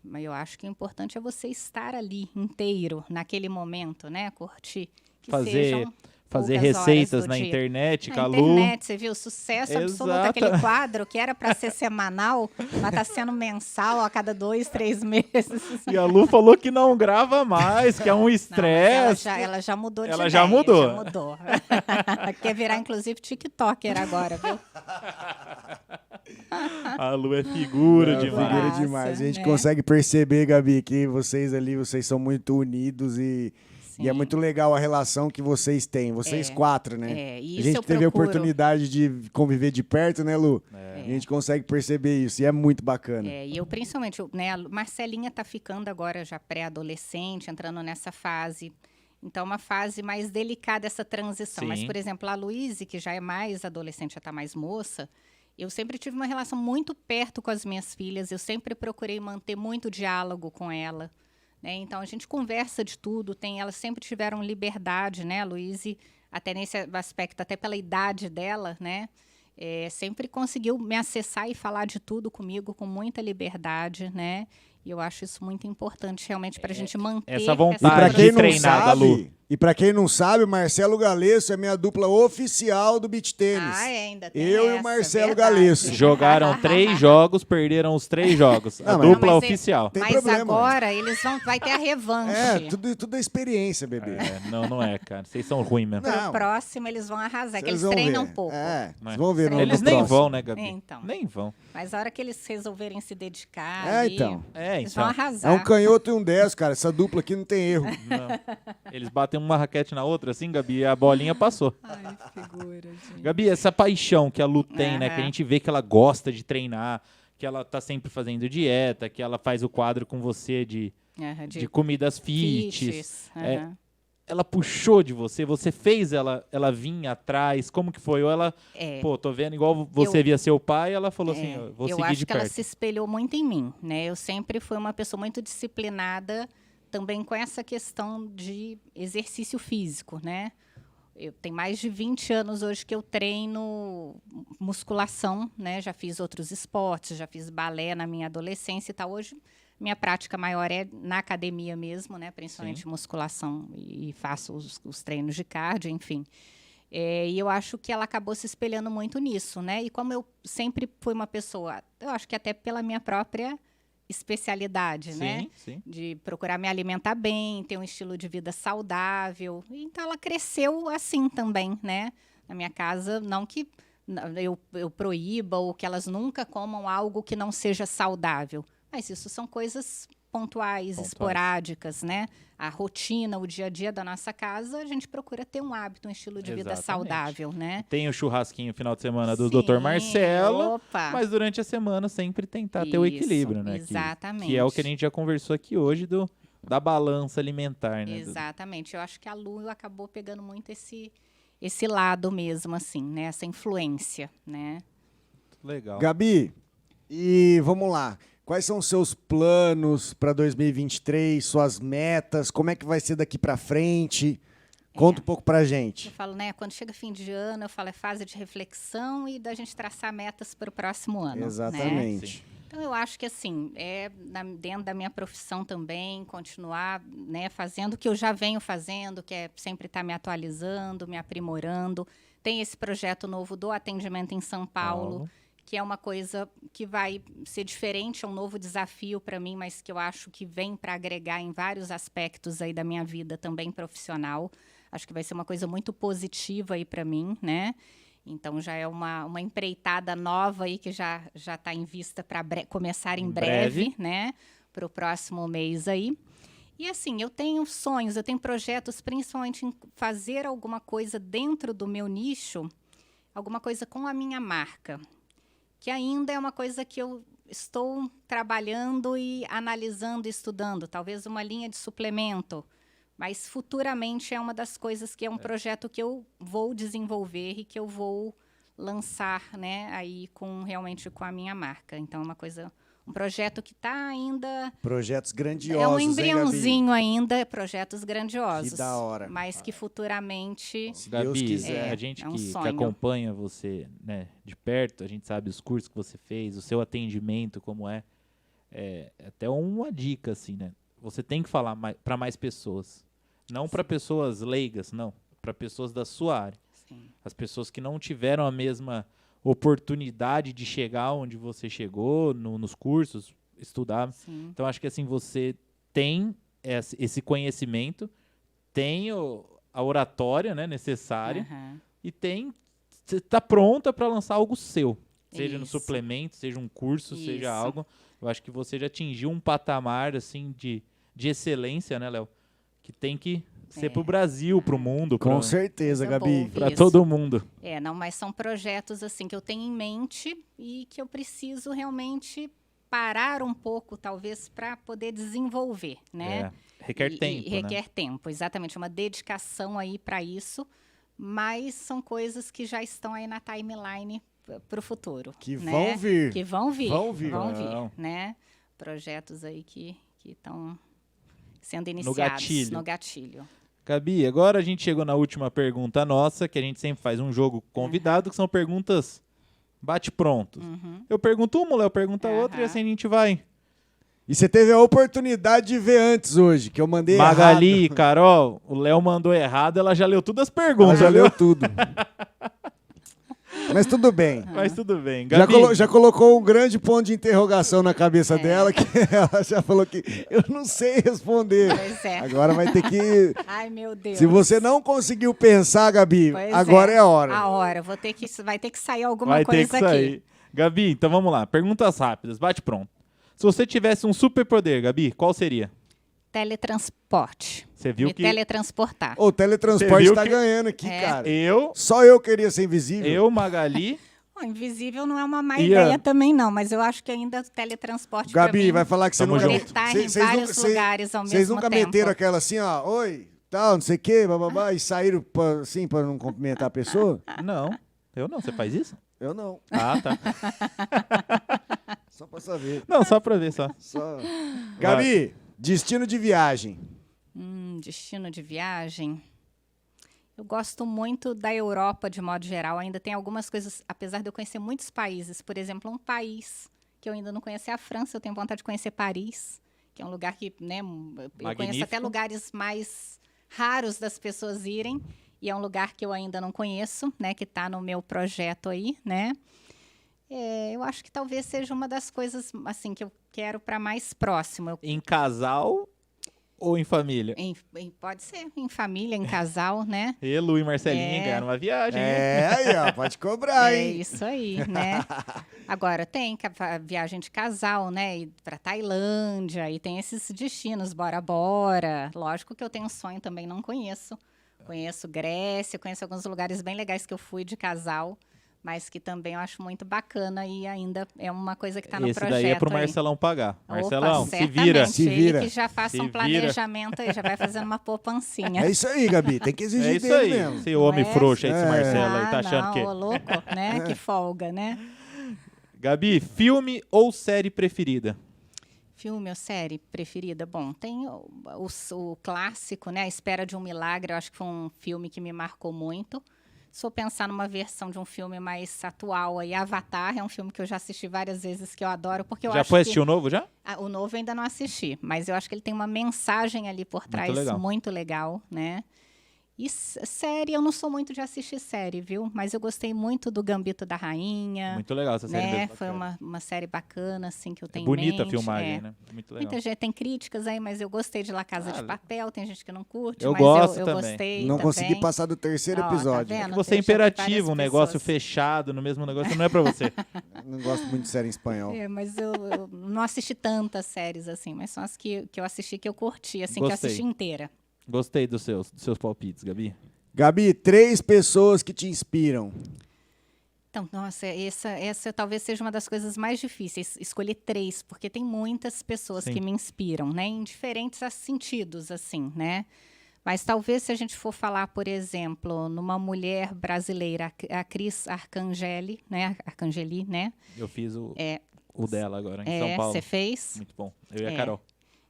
Mas eu acho que o importante é você estar ali inteiro, naquele momento, né? Curtir. Que sejam Fazer poucas horas receitas do na dia. internet, Na com a Lu. internet, você viu? Sucesso absoluto. Exato. Aquele quadro que era para ser semanal, mas está sendo mensal a cada 2, 3 meses. E a Lu falou que não grava mais, que é um Não, mas estresse. ela já mudou de Ela ideia. já mudou. Já mudou. Quer virar, inclusive, TikToker agora, viu? A Lu é figura demais. Figura Massa, demais. A gente né? consegue perceber, Gabi, que vocês são muito unidos e é muito legal a relação que vocês têm. Vocês 4, né? E a isso gente eu teve a procuro. oportunidade de conviver de perto, né, Lu? A gente consegue perceber isso e é muito bacana. E eu, principalmente, né, a Marcelinha tá ficando agora já pré-adolescente, entrando nessa fase. Então, uma fase mais delicada essa transição. Sim. Mas, por exemplo, a Luíse, que já é mais adolescente, já tá mais moça, eu sempre tive uma relação muito perto com as minhas filhas. Eu sempre procurei manter muito diálogo com ela. Né? Então, a gente conversa de tudo. Elas sempre tiveram liberdade, né? A Luíse, até nesse aspecto, até pela idade dela, né? Sempre conseguiu me acessar e falar de tudo comigo com muita liberdade, né? E eu acho isso muito importante realmente para a gente manter essa vontade E pra de quem não treinar da Lu. sabe, o Marcelo Galesso é minha dupla oficial do beach tênis. Ainda tem Eu e essa, o Marcelo verdade. Galesso. Jogaram 3 jogos, perderam os 3 jogos. A Não, mas- dupla Não, mas oficial. Tem Mas problema, agora vai ter a revanche. Tudo é experiência, bebê. Não é, cara. Vocês são ruins mesmo. Não. No próximo eles vão arrasar, que Vocês eles vão treinam ver. pouco. Vocês vão ver no Eles no nem próximo. vão, né, Gabi? Então. Nem vão. Mas a hora que eles resolverem se dedicar, Então. eles vão Então. arrasar. É um canhoto e um 10, cara. Essa dupla aqui não tem erro. Eles batem uma raquete na outra, assim, Gabi, e a bolinha passou. Ai, figura, gente. Gabi, essa paixão que a Lu tem, né? Aham. Que a gente vê que ela gosta de treinar, que ela tá sempre fazendo dieta, que ela faz o quadro com você de comidas fits. Fits, aham. ela puxou de você? Você fez ela vir atrás? Como que foi? Ou ela, pô, tô vendo igual você via seu pai, ela falou assim, vou seguir de perto. Eu acho que ela se espelhou muito em mim, né? Eu sempre fui uma pessoa muito disciplinada, também com essa questão de exercício físico, né? Eu tenho mais de 20 anos hoje que eu treino musculação, né? Já fiz outros esportes, já fiz balé na minha adolescência e tal. Hoje, minha prática maior é na academia mesmo, né? Principalmente musculação e faço os treinos de cardio, enfim. E eu acho que ela acabou se espelhando muito nisso, né? E como eu sempre fui uma pessoa, eu acho que até pela minha própria especialidade, né? Sim. De procurar me alimentar bem, ter um estilo de vida saudável. Então, ela cresceu assim também, né? Na minha casa, não que eu proíba ou que elas nunca comam algo que não seja saudável. Mas isso são coisas pontuais, esporádicas, né? A rotina, o dia a dia da nossa casa, a gente procura ter um hábito, um estilo de vida saudável, né? Tem o churrasquinho no final de semana do Dr. Marcelo, mas durante a semana sempre tentar ter o equilíbrio, né? Exatamente. Que é o que a gente já conversou aqui hoje da balança alimentar, né? Exatamente. Eu acho que a Lu acabou pegando muito esse lado mesmo, assim, né? Essa influência, né? Legal. Gabi, e vamos lá. Quais são os seus planos para 2023, suas metas? Como é que vai ser daqui para frente? Conta um pouco pra gente. Eu falo, né, quando chega fim de ano, eu falo, é fase de reflexão e da gente traçar metas para o próximo ano. Exatamente. Né? Então, eu acho que, assim, dentro da minha profissão também, continuar, né, fazendo o que eu já venho fazendo, que é sempre estar me atualizando, me aprimorando. Tem esse projeto novo do atendimento em São Paulo, que é uma coisa que vai ser diferente, é um novo desafio para mim, mas que eu acho que vem para agregar em vários aspectos aí da minha vida também profissional. Acho que vai ser uma coisa muito positiva aí para mim, né? Então, já é uma empreitada nova aí que já está em vista para começar em breve, né? Para o próximo mês aí. E, assim, eu tenho sonhos, eu tenho projetos, principalmente em fazer alguma coisa dentro do meu nicho, alguma coisa com a minha marca, que ainda é uma coisa que eu estou trabalhando e analisando, estudando. Talvez uma linha de suplemento, mas futuramente é uma das coisas que é um projeto que eu vou desenvolver e que eu vou lançar, né, aí realmente com a minha marca. Então, é uma coisa, um projeto que está ainda... Projetos grandiosos, é um embriãozinho Gabi? ainda, projetos grandiosos. Que da hora. Mas que futuramente... Se Deus quiser. A gente um que sonho. acompanha você, né, de perto, a gente sabe os cursos que você fez, o seu atendimento, como é até uma dica, assim, né? Você tem que falar para mais pessoas. Não para pessoas leigas, não. Para pessoas da sua área. Sim. As pessoas que não tiveram a mesma oportunidade de chegar onde você chegou, nos cursos, estudar. Sim. Então, acho que assim, você tem esse conhecimento, tem a oratória, né, necessária, e você está pronta para lançar algo seu. Seja no suplemento, seja um curso, seja algo. Eu acho que você já atingiu um patamar assim, de excelência, né, Léo? Que tem que ser para o Brasil, para o mundo. Com certeza, Gabi. Para todo mundo. Não, mas são projetos assim que eu tenho em mente e que eu preciso realmente parar um pouco, talvez, para poder desenvolver, né? Requer tempo, requer tempo, exatamente. Uma dedicação aí para isso, mas são coisas que já estão aí na timeline para o futuro. Que né? vão vir. Que vão vir. Vão vir, né? Projetos aí que estão sendo iniciados no gatilho. Gabi, agora a gente chegou na última pergunta nossa, que a gente sempre faz um jogo convidado, que são perguntas bate-pronto. Eu pergunto uma, o Léo pergunta outra, e assim a gente vai. E você teve a oportunidade de ver antes hoje, que eu mandei Magali, errado. Carol, o Léo mandou errado, ela já leu todas as perguntas. Ela já leu tudo. Mas tudo bem. Mas tudo bem. Gabi, Já colocou um grande ponto de interrogação na cabeça dela, que ela já falou que eu não sei responder. Pois é. Agora vai ter que... Ai, meu Deus. Se você não conseguiu pensar, Gabi, agora é a hora. A hora. Vai ter que sair alguma vai coisa ter que sair. aqui. Gabi, então vamos lá. Perguntas rápidas. Bate pronto. Se você tivesse um superpoder, Gabi, qual seria? Teletransporte. Você viu que... teletransportar. O teletransporte tá ganhando aqui, cara. Só eu queria ser invisível. Eu, Magali... Invisível não é uma má ideia também, não. Mas eu acho que ainda o teletransporte Gabi, pra mim, vai falar que você nunca... estar em vários lugares ao mesmo tempo. Vocês nunca meteram aquela assim, ó... Oi, tal, não sei o quê, bababá, e saíram assim pra não cumprimentar a pessoa? Não, eu não. Você faz isso? Eu não, Ah, tá. só pra saber. Não, só pra ver, só. Só... Gabi, destino de viagem. Destino de viagem. Eu gosto muito da Europa, de modo geral. Ainda tem algumas coisas, apesar de eu conhecer muitos países. Por exemplo, um país que eu ainda não conheci é a França. Eu tenho vontade de conhecer Paris, que é um lugar que, né, eu conheço até lugares mais raros das pessoas irem. E é um lugar que eu ainda não conheço, né, que está no meu projeto aí, né? Eu acho que talvez seja uma das coisas, assim, que eu quero para mais próximo. Em casal ou em família? Pode ser em família, em casal, né? E Lu e Marcelinha ganharam uma viagem. hein? Aí, ó, pode cobrar, É hein? isso aí, né? Agora tem a viagem de casal, né? Ir pra Tailândia, e tem esses destinos, Bora Bora. Lógico que eu tenho um sonho também, não conheço. Conheço Grécia, conheço alguns lugares bem legais que eu fui de casal, mas que também eu acho muito bacana e ainda é uma coisa que está no Esse projeto. daí é pro aí. Marcelão pagar. Opa, Marcelão, se certamente, vira. Se vira. Ele que já faça Se um vira. planejamento aí, já vai fazendo uma poupancinha. É isso aí, Gabi, tem que exigir É isso dele aí. mesmo. Esse homem Não é? frouxo aí, esse É. Marcelo aí, tá achando não, que... ô louco, né? Que folga, né? Gabi, filme ou série preferida? Filme ou série preferida? Bom, tem o clássico, né? A Espera de um Milagre, eu acho que foi um filme que me marcou muito. Se eu pensar numa versão de um filme mais atual, aí Avatar é um filme que eu já assisti várias vezes, que eu adoro, porque eu Já acho foi que... assistir o novo, já? O novo eu ainda não assisti, mas eu acho que ele tem uma mensagem ali por trás legal. muito legal, né? E série, eu não sou muito de assistir série, viu? Mas eu gostei muito do Gambito da Rainha. Muito legal essa série né? mesmo. Foi uma série bacana, assim, que eu É tenho bonita em mente. a filmagem, né? Muito legal. Muita gente tem críticas aí, mas eu gostei de La Casa de Papel. Tem gente que não curte, Eu mas gosto eu também. gostei Não também. consegui passar do terceiro Ó, episódio. tá É vendo? que você é Já tem várias imperativo, um negócio pessoas. fechado no mesmo negócio, não é pra você. Não gosto muito de série em espanhol. Mas eu não assisti tantas séries assim, mas são as que eu assisti que eu curti, assim, que eu Gostei. assisti inteira. Gostei dos seus palpites, Gabi. Gabi, 3 pessoas que te inspiram. Então, nossa, essa talvez seja uma das coisas mais difíceis, escolher 3, porque tem muitas pessoas Sim. que me inspiram, né, em diferentes sentidos, assim, né? Mas talvez se a gente for falar, por exemplo, numa mulher brasileira, a Cris Arcangeli, né? Eu fiz o dela agora, em São Paulo. Você fez? Muito bom. Eu e a É. Carol.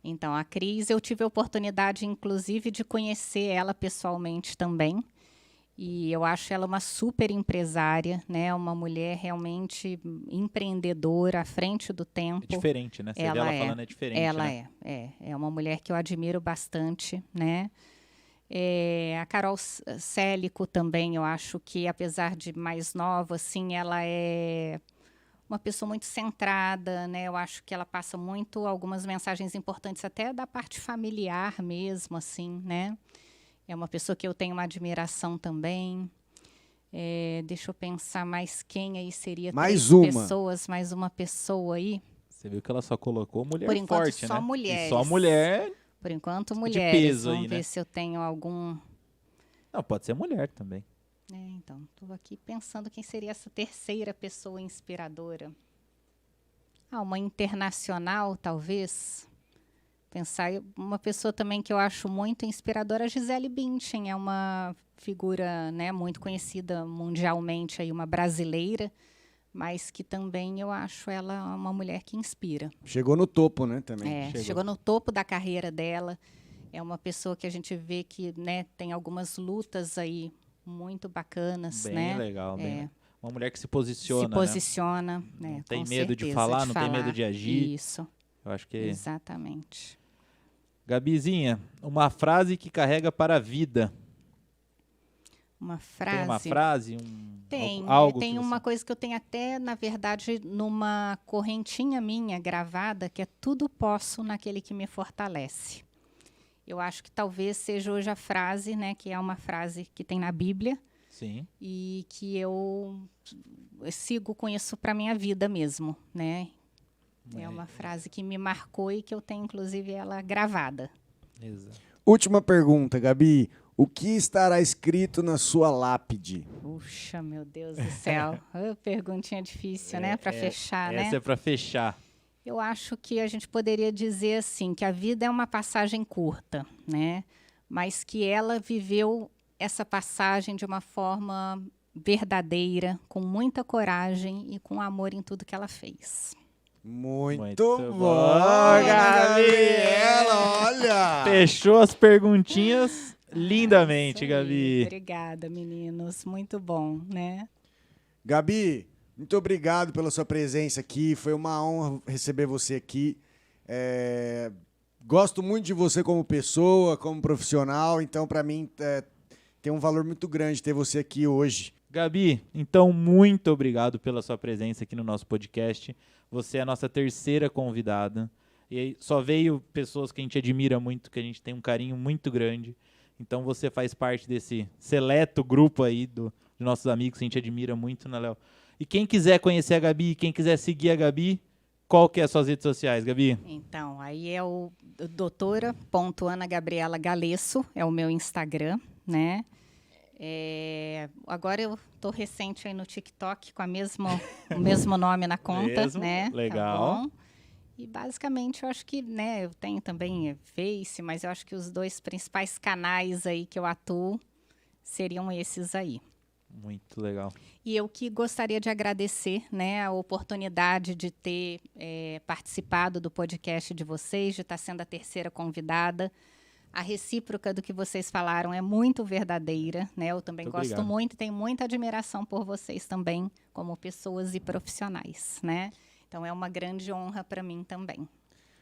Então, a Cris, eu tive a oportunidade, inclusive, de conhecer ela pessoalmente também. E eu acho ela uma super empresária, né? Uma mulher realmente empreendedora, à frente do tempo. É diferente, né? Você vê ela falando, é diferente, Ela né? é uma mulher que eu admiro bastante, né? A Carol Célico também, eu acho que, apesar de mais nova, assim, ela é uma pessoa muito centrada, né? Eu acho que ela passa muito algumas mensagens importantes até da parte familiar mesmo, assim, né? É uma pessoa que eu tenho uma admiração também. Deixa eu pensar mais quem aí seria. Mais 3 uma. pessoas, mais uma pessoa aí. Você viu que ela só colocou mulher Por enquanto, forte, só né? mulheres. E só mulher... Por enquanto, de mulheres. peso Vamos aí, ver né? se eu tenho algum... Não, pode ser mulher também. Então, estou aqui pensando quem seria essa terceira pessoa inspiradora. Uma internacional, talvez. Pensar uma pessoa também que eu acho muito inspiradora, a Gisele Bündchen, é uma figura, né, muito conhecida mundialmente, aí, uma brasileira, mas que também eu acho ela uma mulher que inspira. Chegou no topo, né, também. Chegou no topo da carreira dela. É uma pessoa que a gente vê que, né, tem algumas lutas aí muito bacanas, Bem né? legal, bem legal. Uma mulher que se posiciona, né? Não tem Com medo de certeza, falar, não tem medo de agir. Isso, Eu acho que... exatamente. Gabizinha, uma frase que carrega para a vida. Uma frase. Tem uma frase? Tem. Algo Tem que uma você... coisa que eu tenho até, na verdade, numa correntinha minha gravada, que é tudo posso naquele que me fortalece. Eu acho que talvez seja hoje a frase, né, que é uma frase que tem na Bíblia. Sim. E que eu sigo com isso para minha vida mesmo, né? É uma frase que me marcou e que eu tenho, inclusive, ela gravada. Exato. Última pergunta, Gabi. O que estará escrito na sua lápide? Puxa, meu Deus do céu. Perguntinha difícil, né? Para fechar, né? Essa é para fechar. Eu acho que a gente poderia dizer assim, que a vida é uma passagem curta, né? mas que ela viveu essa passagem de uma forma verdadeira, com muita coragem e com amor em tudo que ela fez. Muito Muito bom, bom, Ana Gabi. Gabriela, olha! Fechou as perguntinhas lindamente, Isso aí. Gabi. Obrigada, meninos. Muito bom, né? Gabi, muito obrigado pela sua presença aqui. Foi uma honra receber você aqui. Gosto muito de você como pessoa, como profissional. Então, para mim, tem um valor muito grande ter você aqui hoje. Gabi, então muito obrigado pela sua presença aqui no nosso podcast. Você é a nossa terceira convidada. E aí, só veio pessoas que a gente admira muito, que a gente tem um carinho muito grande. Então você faz parte desse seleto grupo aí de nossos amigos que a gente admira muito, né, Léo? E quem quiser conhecer a Gabi, quem quiser seguir a Gabi, qual que é as suas redes sociais, Gabi? Então, aí é o doutora.anagabriela Galesso, é o meu Instagram, né? Agora eu tô recente aí no TikTok com o mesmo nome na conta, Mesmo? né? Legal. Tá bom? E basicamente eu acho que, né, eu tenho também Face, mas eu acho que os 2 principais canais aí que eu atuo seriam esses aí. Muito legal. E eu que gostaria de agradecer, né, a oportunidade de ter participado do podcast de vocês, de estar sendo a terceira convidada. A recíproca do que vocês falaram é muito verdadeira, né? Eu também Muito gosto obrigado. muito, tenho muita admiração por vocês também, como pessoas e profissionais, né? Então é uma grande honra para mim também.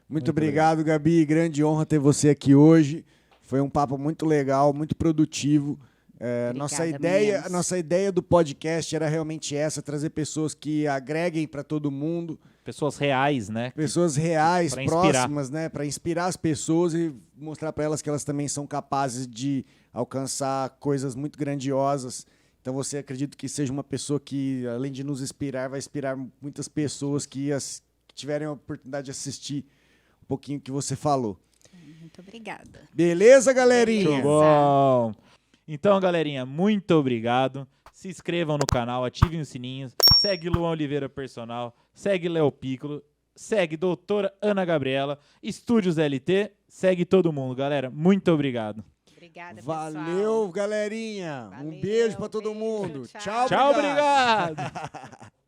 Muito obrigado, Gabi. Grande honra ter você aqui hoje. Foi um papo muito legal, muito produtivo. Obrigada, Nossa ideia do podcast era realmente essa, trazer pessoas que agreguem para todo mundo, Pessoas reais, né? pessoas reais, Pra inspirar. próximas, né, para inspirar as pessoas e mostrar para elas que elas também são capazes de alcançar coisas muito grandiosas. Então você acredito que seja uma pessoa que, além de nos inspirar, vai inspirar muitas pessoas que tiverem a oportunidade de assistir um pouquinho que você falou. Muito obrigada. Beleza, galerinha? Muito bom. Então, galerinha, muito obrigado. Se inscrevam no canal, ativem os sininhos. Segue Luan Oliveira Personal, segue Léo Piccolo, segue doutora Ana Gabriela, Estúdios LT, segue todo mundo, galera. Muito obrigado. Obrigada, Valeu, galerinha. Um Valeu, beijo para todo beijo, mundo. tchau. Tchau, Tchau, obrigado. obrigado.